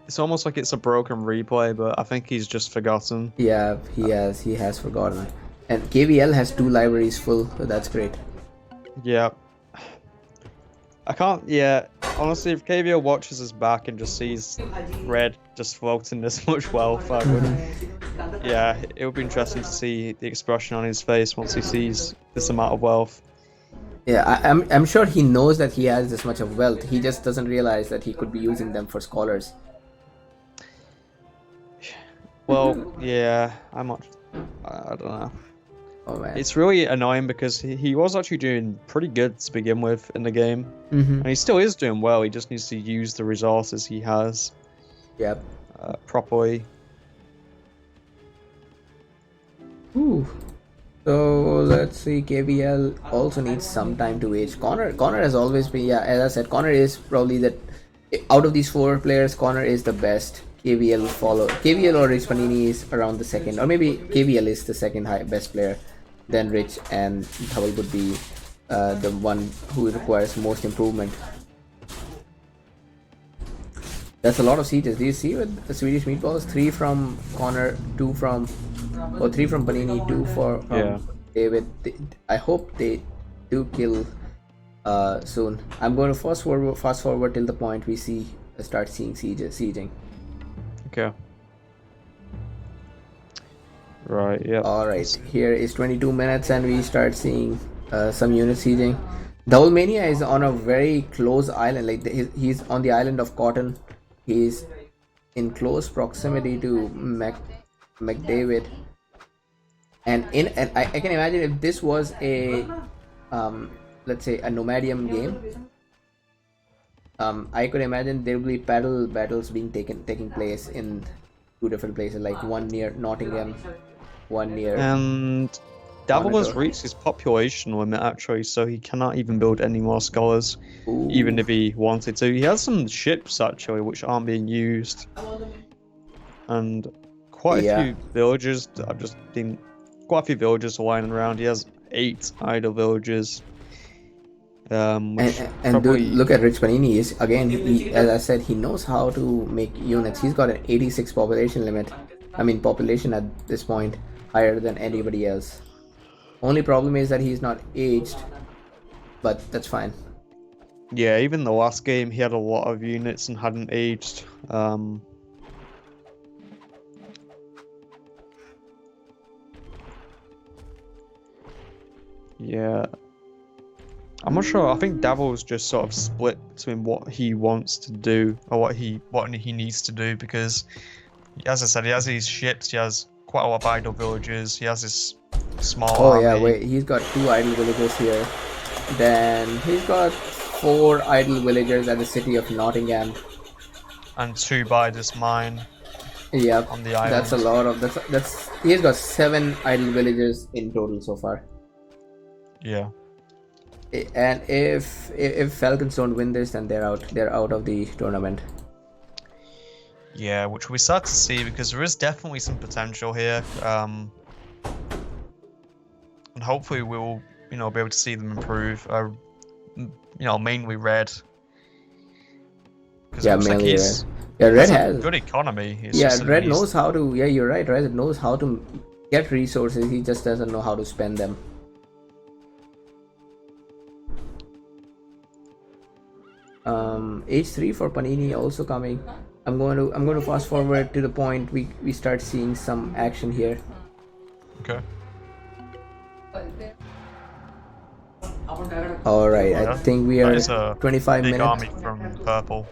It's almost like it's a broken replay, but I think he's just forgotten. Yeah, he has forgotten. And KVL has 2 libraries full, so that's great. Yeah. I can't, yeah. Honestly, if KVO watches us back and just sees Red just floating this much wealth, I would. Yeah, it would be interesting to see the expression on his face once he sees this amount of wealth. Yeah, I'm sure he knows that he has this much of wealth. He just doesn't realize that he could be using them for scholars. Well, yeah, I don't know. Oh man. It's really annoying because he was actually doing pretty good to begin with in the game. And he still is doing well, he just needs to use the resources he has Yep. properly. Ooh. So let's see. KVL also needs some time to age. Connor has always been, yeah, as I said, Connor is probably that out of these 4 players, Connor is the best. KVL follow. KVL or Rich Panini is around the second, or maybe KVL is the second best player. Then Rich and Dhawal would be the one who requires most improvement. That's a lot of sieges. Do you see with the Swedish meatballs? 3 from Connor, 2 from, or 3 from Panini, 2 from David. I hope they do kill soon. I'm going to fast forward till the point we start seeing sieging. Okay. Right, yeah. Alright, here is 22 minutes and we start seeing some units sieging. Dhawalmania is on a very close island, like he's on the island of Cotton. He's in close proximity to McDavid. And I can imagine if this was a let's say a nomadium game, I could imagine there will be paddle battles being taking place in 2 different places, like one near Nottingham, one near. And Davil has reached his population limit actually, so he cannot even build any more scholars, even if he wanted to. He has some ships actually which aren't being used, and quite a few villagers. Quite a few villagers are lying around. He has 8 idle villagers. And dude, look at Rich Panini. Is again, as I said, he knows how to make units. He's got an 86 population limit. I mean, population at this point higher than anybody else. Only problem is that he's not aged, but that's fine. Yeah, even the last game he had a lot of units and hadn't aged. Yeah. I'm not sure. I think Davil's just sort of split between what he wants to do or what he needs to do, because, as I said, he has these ships. He has quite a lot of idle villages. He has this small army. Yeah, wait. He's got 2 idle villagers here. Then he's got 4 idle villagers at the city of Nottingham. And 2 by this mine. Yep. On the island. That's a lot of that's. He's got 7 idle villagers in total so far. Yeah. And if Falcons don't win this, then they're out. They're out of the tournament. Yeah, which we start to see because there is definitely some potential here, and hopefully we'll be able to see them improve. Mainly Red. Yeah, mainly Red. Yeah, Red has a good economy. Red knows how to. Yeah, you're right. Red knows how to get resources. He just doesn't know how to spend them. H3 for Panini also coming. I'm going to fast forward to the point we start seeing some action here. Okay. Alright, I think we are 25 minutes. Army from purple.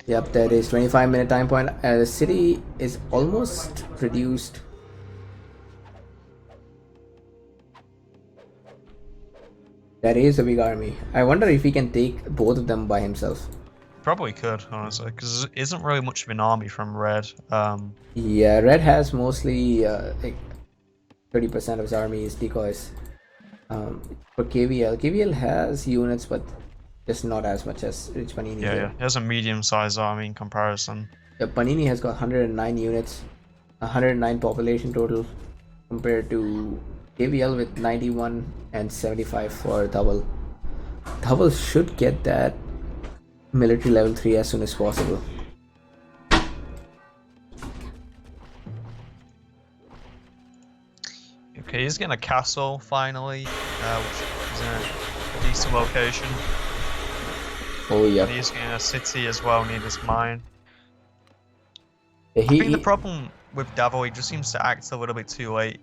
Yep, that is 25-minute time point. The city is almost reduced. That is a big army. I wonder if he can take both of them by himself. probably could, honestly, because there isn't really much of an army from Red. Yeah, Red has mostly like 30% of his army is decoys. For KVL has units, but just not as much as Rich Panini Yeah, here. yeah. He has a medium-sized army in comparison. Yeah, Panini has got 109 units, 109 population total, compared to KVL with 91 and 75 for Double. Double should get that military level 3 as soon as possible. Okay, he's getting a castle finally, which is in a decent location. Oh yeah. And he's getting a city as well near this mine. Yeah, I think the problem with Davos, he just seems to act a little bit too late.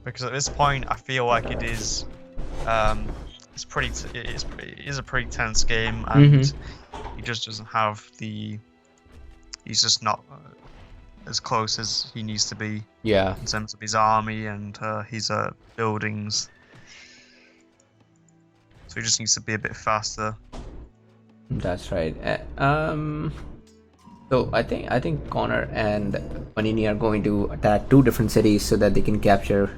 Because at this point, I feel like it is, it is a pretty tense game, and he just doesn't have the. He's just not as close as he needs to be. Yeah. In terms of his army and his buildings. So he just needs to be a bit faster. That's right. So I think Connor and Panini are going to attack 2 different cities so that they can capture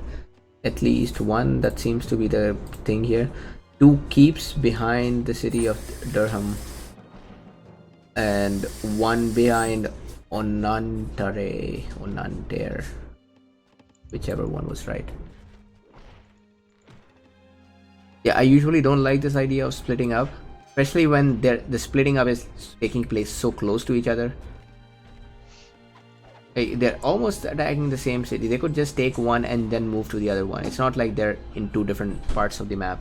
at least one. That seems to be the thing here. 2 keeps behind the city of Durham, and 1 behind Onantare, whichever one was right. Yeah, I usually don't like this idea of splitting up, especially when the splitting up is taking place so close to each other. They're almost attacking the same city. They could just take one and then move to the other one. It's not like they're in 2 different parts of the map.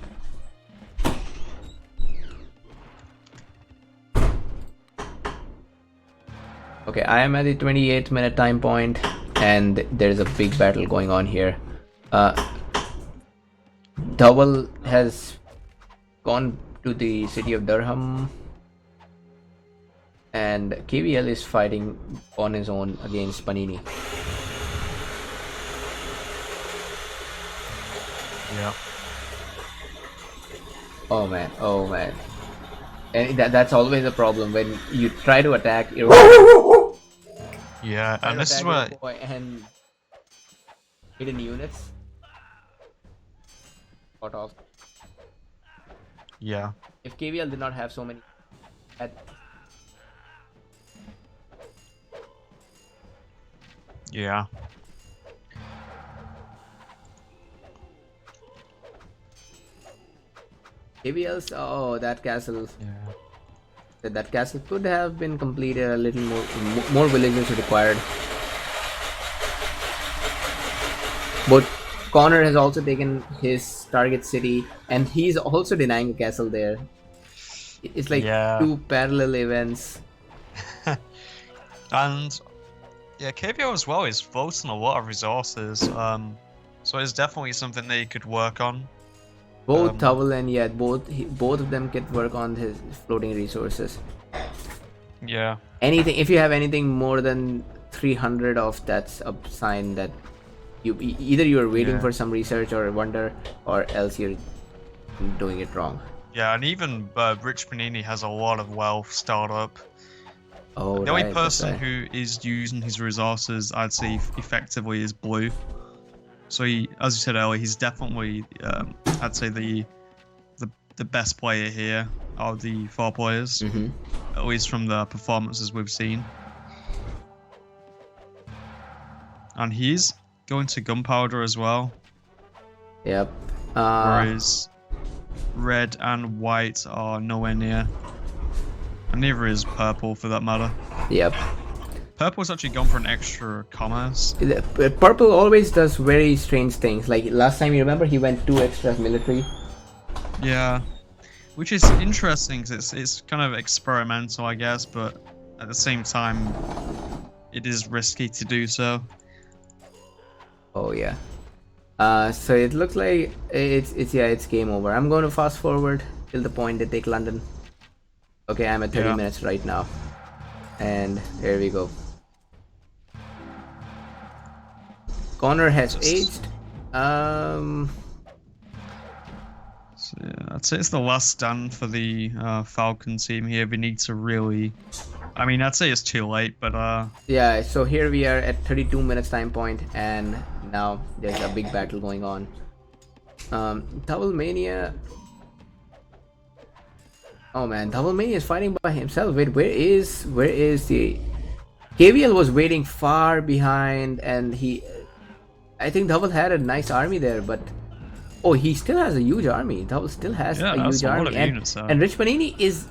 Okay, I am at the 28th minute time point, and there's a big battle going on here. Double has gone to the city of Durham, and KVL is fighting on his own against Panini. Yeah. Oh man. And that's always a problem when you try to attack your Yeah, and this is where and hidden units sort of. Yeah. If KVL did not have so many Yeah. KVL's that castle. Yeah. That castle could have been completed a little more villagers required. But Connor has also taken his target city, and he's also denying a castle there. It's like 2 parallel events. And yeah, KVO as well is voting a lot of resources. So it's definitely something they could work on. Both Towel and both of them could work on his floating resources. Yeah. Anything, if you have anything more than 300 of, that's a sign that either you're waiting for some research or wonder, or else you're doing it wrong. Yeah, and even Rich Panini has a lot of wealth stored up. Oh, the only person who is using his resources, I'd say, effectively is Blue. So he, as you said earlier, he's definitely, I'd say, the best player here out of the 4 players, at least from the performances we've seen. And he's going to gunpowder as well. Yep. Whereas red and white are nowhere near. And neither is purple, for that matter. Yep. Purple's actually gone for an extra commerce. Purple always does very strange things. Like last time, you remember, he went 2 extra military. Yeah, which is interesting because it's kind of experimental, I guess, but at the same time, it is risky to do so. Oh yeah. So it looks like it's game over. I'm going to fast forward till the point they take London. Okay, I'm at 30 minutes right now, and there we go. Connor has aged. So, yeah, I'd say it's the last stand for the Falcon team here. We need to really. I mean, I'd say it's too late, but Yeah, so here we are at 32 minutes time point, and now there's a big battle going on. Double Mania. Oh man, Double Mania is fighting by himself. Wait, where is the KVL was waiting far behind, and I think Double had a nice army there, but oh, he still has a huge army. Double still has yeah, a that's huge a lot army, of units. and Rich Panini is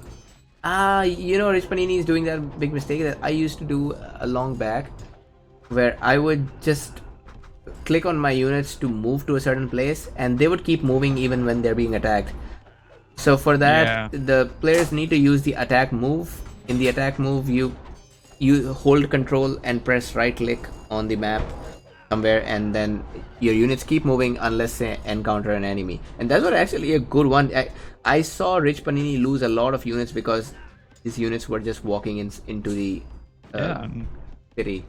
Rich Panini is doing that big mistake that I used to do a long back, where I would just click on my units to move to a certain place, and they would keep moving even when they're being attacked. So for that, the players need to use the attack move. In the attack move, you hold control and press right click on the map somewhere, and then your units keep moving unless they encounter an enemy. And that's what actually a good one. I saw Rich Panini lose a lot of units because his units were just walking into the city.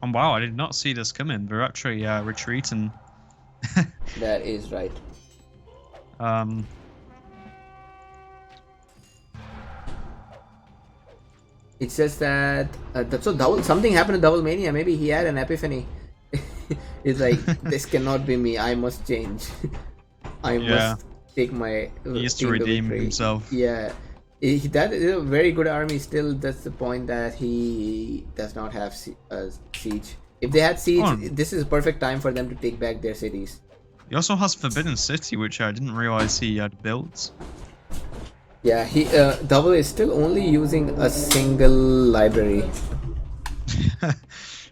And wow, I did not see this coming. They're actually retreating. That is right. It's just that something happened to Double Mania. Maybe he had an epiphany. It's like, this cannot be me. I must change. I must take my. He used to redeem himself. Yeah, that is a very good army. Still, that's the point that he does not have siege. If they had siege, this is a perfect time for them to take back their cities. He also has Forbidden City, which I didn't realize he had built. Yeah, he Double is still only using a single library.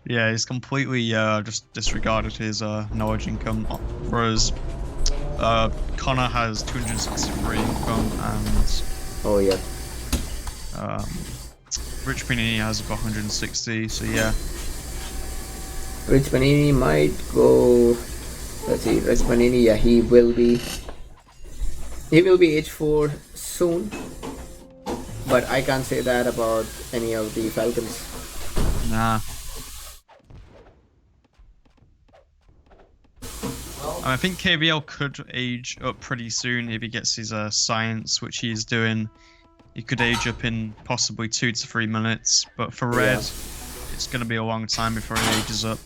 Yeah, he's completely just disregarded his knowledge income. Whereas Connor has 263 income, and oh yeah, Rich Panini has about 160. So yeah, Rich Panini might go. Let's see, Rich Panini. Yeah, he will be H4 soon, but I can't say that about any of the Falcons. Nah. I think KVL could age up pretty soon if he gets his science, which he's doing. He could age up in possibly 2 to 3 minutes, but for Red, it's going to be a long time before he ages up.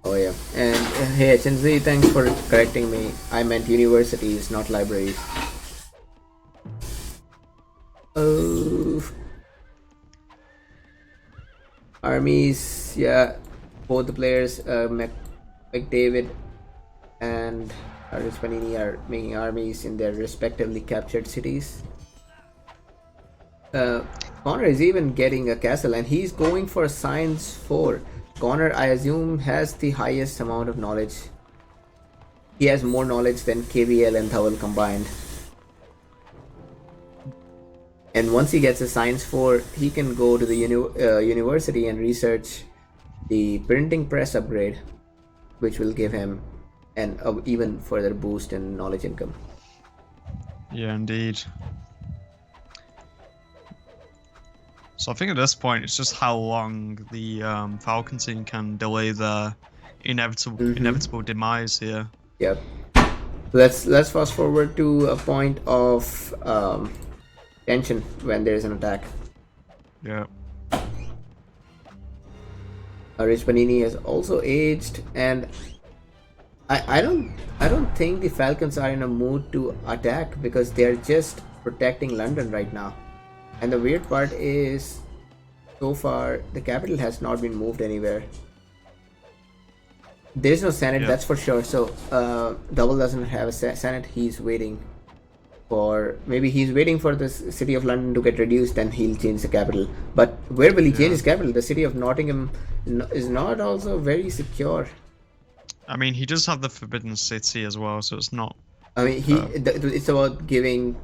Oh yeah, and hey Chinzi, thanks for correcting me. I meant universities, not libraries. Oh, armies, yeah, both the players, McDavid and Rich Panini are making armies in their respectively captured cities. Connor is even getting a castle, and he's going for Science 4. Connor, I assume, has the highest amount of knowledge. He has more knowledge than KVL and Thawal combined. And once he gets a Science 4, he can go to the university and research the printing press upgrade, which will give him an even further boost in knowledge income. Yeah, indeed. So I think at this point it's just how long the Falcon team can delay their inevitable demise here. Yep. Let's fast forward to a point of tension when there is an attack. Yeah. Rich Panini has also aged, and I don't think the Falcons are in a mood to attack because they're just protecting London right now. And the weird part is, so far the capital has not been moved anywhere. There is no Senate, that's for sure. So Double doesn't have a Senate. He's waiting for the city of London to get reduced, then he'll change the capital. But where will he change his capital? The city of Nottingham is not also very secure. I mean, he does have the Forbidden City as well, so it's not. I mean, it's about giving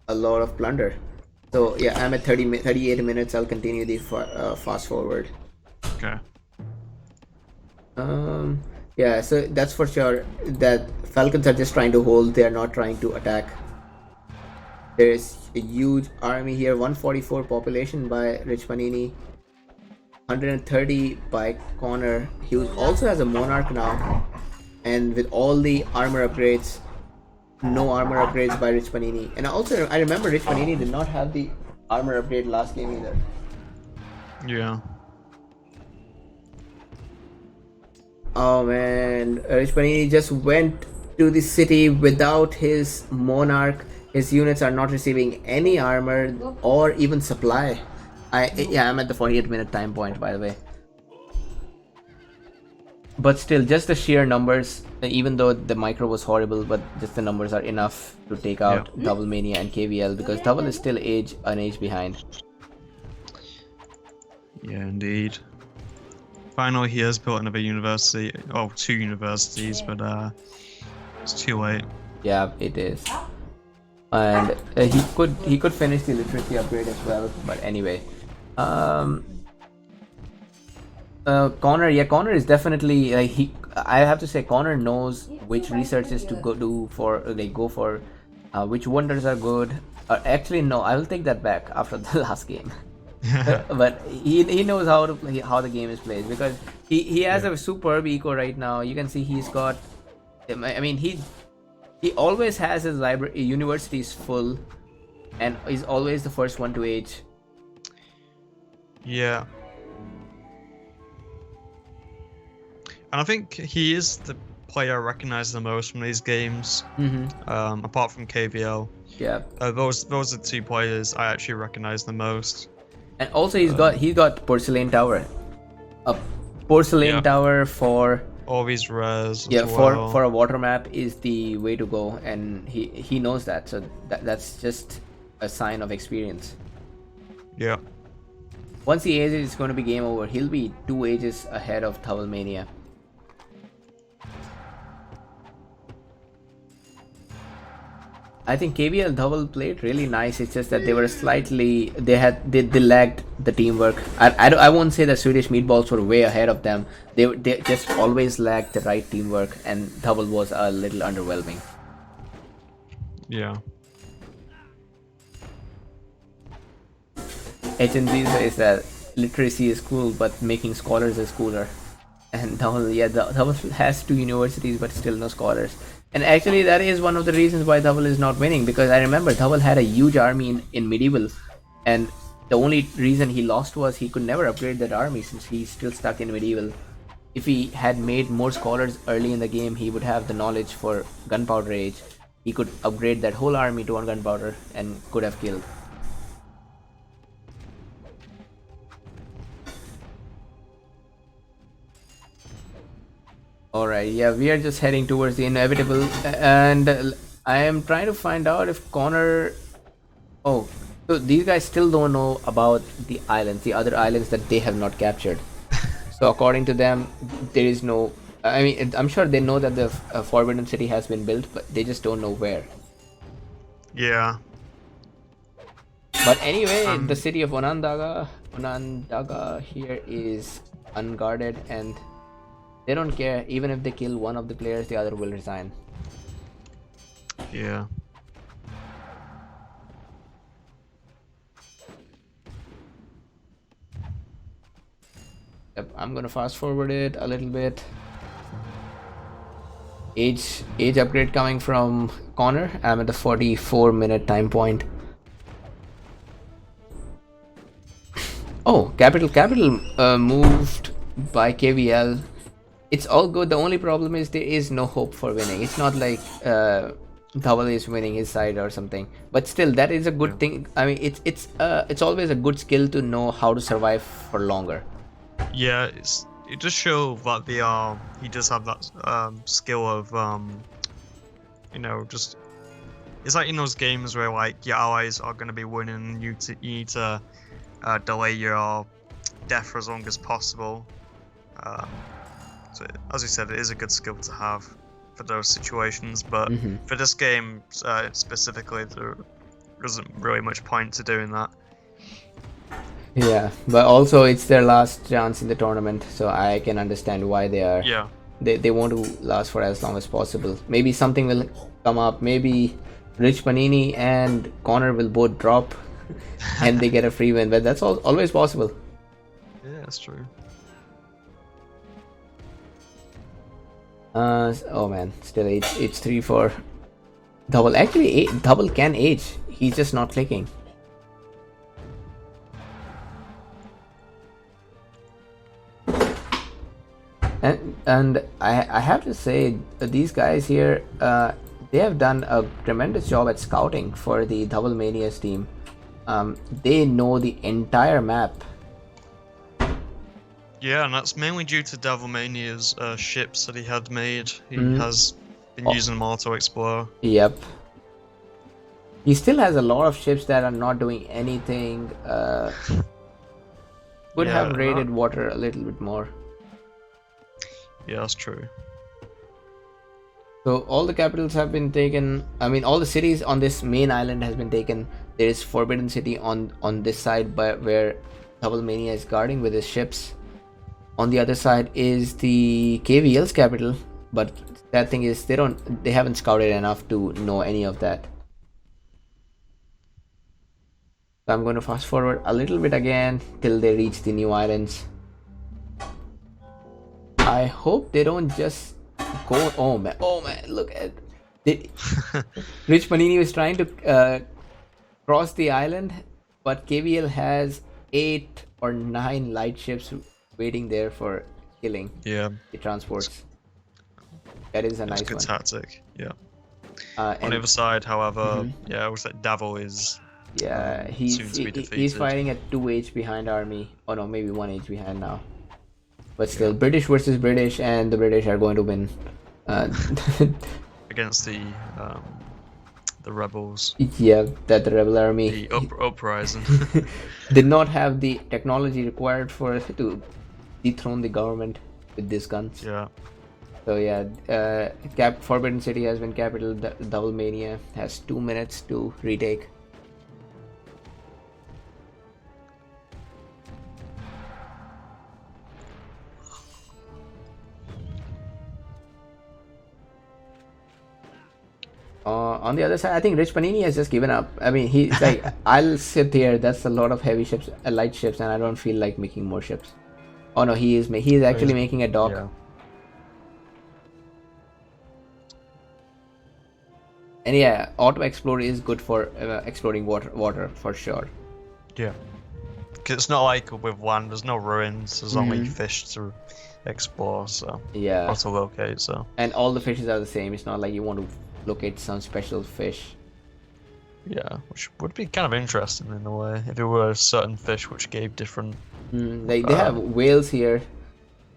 a lot of plunder. So yeah, I'm at 38 minutes. I'll continue the fast forward. Okay. Yeah, so that's for sure that Falcons are just trying to hold. They are not trying to attack. There is a huge army here. 144 population by Rich Panini. 130 by Connor. He also has a Monarch now, and with all the armor upgrades, no armor upgrades by Rich Panini. And also, I remember Rich Panini did not have the armor upgrade last game either. Yeah. Oh man, Rich Panini just went to the city without his Monarch. His units are not receiving any armor or even supply. I'm at the 48-minute time point, by the way. But still, just the sheer numbers, even though the micro was horrible, but just the numbers are enough to take out Double Mania and KVL, because Double is still an age behind. Yeah, indeed. Finally, he has built another university. Oh, 2 universities, but it's too late. Yeah, it is. And he could finish the literacy upgrade as well. But anyway, Connor is definitely I have to say Connor knows which researches to go for, which wonders are good. Actually, no, I will take that back after the last game. But he knows how the game is played, because he has a superb eco right now. You can see he's got. I mean he always has his library universities full, and is always the first one to age. Yeah. And I think he is the player I recognize the most from these games. Apart from KVL. Yeah. Those are the 2 players I actually recognize the most. And also he's got Porcelain Tower. A Porcelain Tower for all these rares. Yeah, for a water map is the way to go, and he knows that. So that's just a sign of experience. Yeah. Once he ages, it's going to be game over. He'll be 2 ages ahead of Mania. I think KVL Double played really nice. It's just that they were slightly they lagged the teamwork. I won't say that Swedish meatballs were way ahead of them. They just always lacked the right teamwork, and Double was a little underwhelming. Yeah. HNZ says that literacy is cool, but making scholars is cooler. And Double has 2 universities, but still no scholars. And actually, that is one of the reasons why Double is not winning, because I remember Double had a huge army in medieval, and the only reason he lost was he could never upgrade that army since he's still stuck in medieval. If he had made more scholars early in the game, he would have the knowledge for gunpowder age. He could upgrade that whole army to 1 gunpowder and could have killed. Alright, yeah, we are just heading towards the inevitable, and I am trying to find out if Connor... Oh, so these guys still don't know about the islands, the other islands that they have not captured. So according to them, there is no... I mean, I'm sure they know that the Forbidden City has been built, but they just don't know where. Yeah. But anyway, the city of Onondaga here is unguarded, and they don't care. Even if they kill one of the players, the other will resign. Yeah. Yep, I'm gonna fast forward it a little bit. Age upgrade coming from Connor. I'm at the 44-minute time point. Oh, capital moved by KVL. It's all good. The only problem is there is no hope for winning. It's not like Double is winning his side or something. But still, that is a good thing. I mean, it's always a good skill to know how to survive for longer. Yeah, it does show that he does have that skill of just it's like in those games where like your allies are gonna be winning, and you need to delay your death for as long as possible. So as you said, it is a good skill to have for those situations, but for this game specifically, there isn't really much point to doing that. Yeah, but also it's their last chance in the tournament, so I can understand why they are. Yeah. They want to last for as long as possible. Maybe something will come up. Maybe Rich Panini and Connor will both drop, and they get a free win. But that's always possible. Yeah, that's true. Oh man, still it's 3-4. Double actually, double can age. He's just not clicking. And I have to say these guys here, they have done a tremendous job at scouting for the Double Mania's team. They know the entire map. Yeah, and that's mainly due to Devilmania's ships that he had made. He has been using them all to explore. Yep. He still has a lot of ships that are not doing anything. Would have raided water a little bit more. Yeah, that's true. So all the capitals have been taken. I mean, all the cities on this main island has been taken. There is Forbidden City on this side, where Double Mania is guarding with his ships. On the other side is the KVL's capital, but that thing is they haven't scouted enough to know any of that. So I'm going to fast forward a little bit again till they reach the new islands. I hope they don't just go. Oh man, look at Rich Panini was trying to cross the island, but KVL has 8 or 9 light ships waiting there for killing the transports. That is a nice good one. tactic. Yeah. On the other side, however, yeah, it looks like Davil is soon to be defeated. He's fighting at 2 H behind army. Oh no, maybe 1 H behind now. But still, British versus British, and the British are going to win. Against the rebels. Yeah, that the rebel army. The uprising. Did not have the technology required to dethrone the government with these guns. Yeah. So yeah, Forbidden City has been capital. Double Mania has 2 minutes to retake. On the other side, I think Rich Panini has just given up. I mean, he's like, I'll sit here. That's a lot of heavy ships, light ships, and I don't feel like making more ships. Oh no, he is actually making a dock. Yeah. And yeah, auto explore is good for exploring water for sure. Yeah. Cause it's not like with land. There's no ruins. There's only fish to explore. So yeah, or to locate. So. And all the fishes are the same. It's not like you want to locate some special fish. Yeah, which would be kind of interesting in a way if there were certain fish which gave different. They have whales here,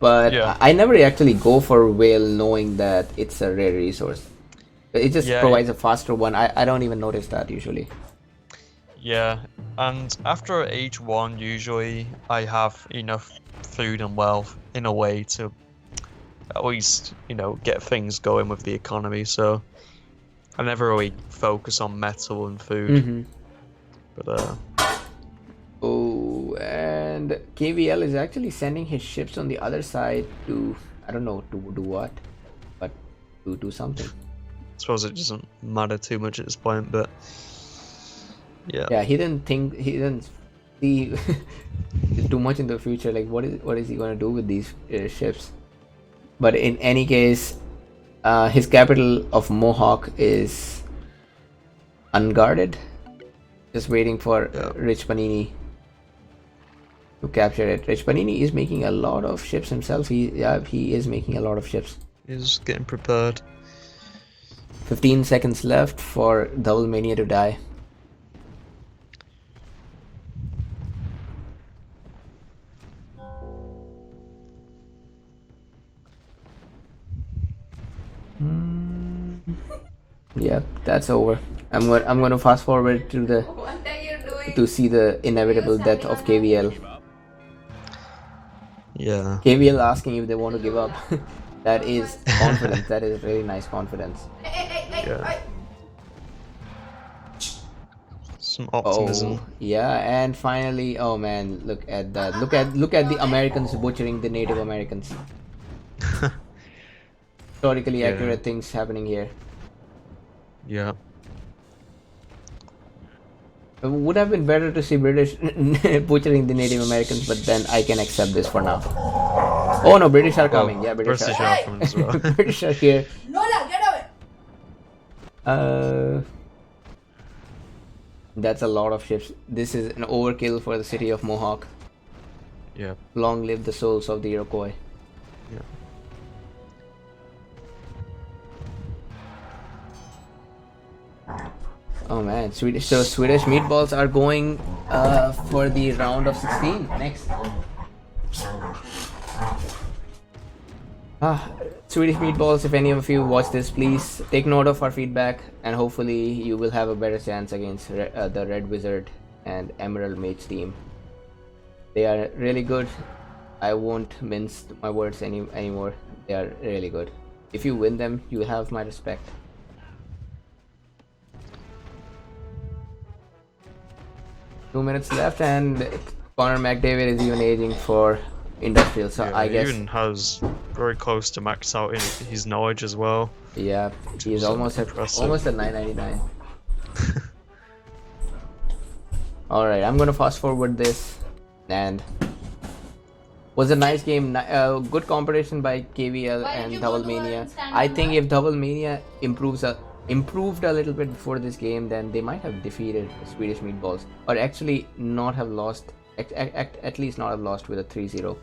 but yeah. I never actually go for whale knowing that it's a rare resource. It just provides a faster one. I don't even notice that usually. Yeah, and after age 1, usually I have enough food and wealth in a way to at least, get things going with the economy. So I never really focus on metal and food. But oh, and KVL is actually sending his ships on the other side to, I don't know, to do what, but to do something. I suppose it doesn't matter too much at this point, but yeah. Yeah, he didn't see too much in the future. Like, what is he going to do with these ships? But in any case, his capital of Mohawk is unguarded, just waiting for Rich Panini to capture it. Rich Panini is making a lot of ships himself. He is making a lot of ships. He's getting prepared. 15 seconds left for Double Mania to die. Yeah, that's over. I'm going to fast forward to see the inevitable death of KVL. Yeah. KVL asking if they want to give up. That is confidence. That is very nice confidence. Yeah. Some optimism. Oh, yeah, and finally, oh man, look at that. Look at the Americans butchering the Native Americans. Historically accurate things happening here. Yeah. It would have been better to see British butchering the Native Americans, but then I can accept this for now. Oh no, British are coming. Yeah, British are coming as well. British are here. Lola, get away! That's a lot of ships. This is an overkill for the city of Mohawk. Yeah. Long live the souls of the Iroquois. Yeah. Oh man, Swedish. So Swedish meatballs are going for the round of 16 next. Swedish meatballs. If any of you watch this, please take note of our feedback, and hopefully you will have a better chance against the Red Wizard and Emerald Mage team. They are really good. I won't mince my words anymore. They are really good. If you win them, you have my respect. Two minutes left, and Connor McDavid is even aging for industrial. So Yeah, I guess he even has very close to max out in his knowledge as well. yeah, he's is almost at impressive. 999. All right, I'm gonna fast forward this, and was a nice game. Good competition by KVL Why did and you go Double to her Mania. and stand I on think her? if Double Mania improved a little bit before this game, then they might have defeated Swedish Meatballs, or actually not have lost. At least not have lost with a 3-0.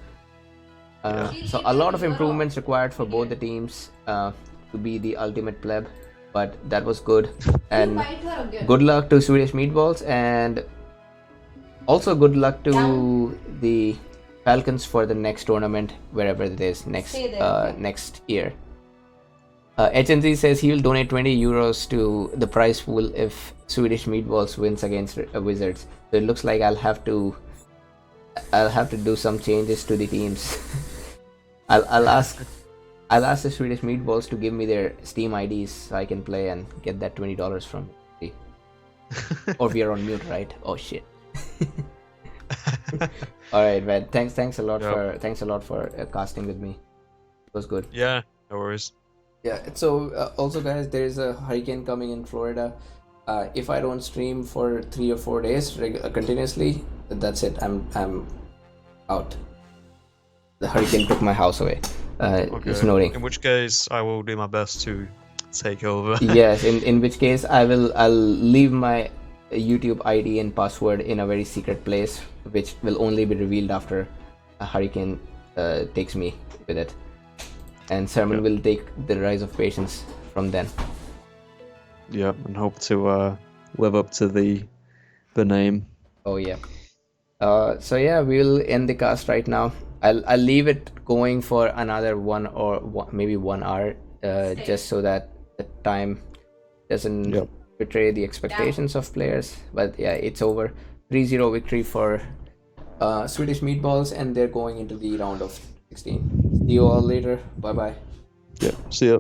Yeah. So a lot of improvements required for both the teams to be the ultimate pleb, but that was good. And Fight her again. good luck to Swedish Meatballs, and also good luck to the Falcons for the next tournament, wherever it is next Stay there, okay? next year. HNZ says he will donate 20 euros to the prize pool if Swedish Meatballs wins against Wizards. So it looks like I'll have to do some changes to the teams. I'll ask the Swedish Meatballs to give me their Steam IDs so I can play and get that $20 from me. Or we are on mute, right? Oh shit. All right, man. Thanks a lot for casting with me. It was good. Yeah, no worries. Yeah. So also, guys, there is a hurricane coming in Florida. If I don't stream for 3 or 4 days continuously, that's it. I'm out. The hurricane took my house away. Okay. It's snowing. In which case, I will do my best to take over. Yes. In which case, I'll leave my YouTube ID and password in a very secret place, which will only be revealed after a hurricane takes me with it. And Sermon will take the Rise of Patience from then. Yeah, and hope to live up to the name. Oh yeah. So yeah, we'll end the cast right now. I'll leave it going for another maybe 1 hour, just so that the time doesn't betray the expectations of players. But yeah, it's over. 3-0 victory for Swedish Meatballs, and they're going into the round of 16. See you all later. Bye bye. Yeah, see ya.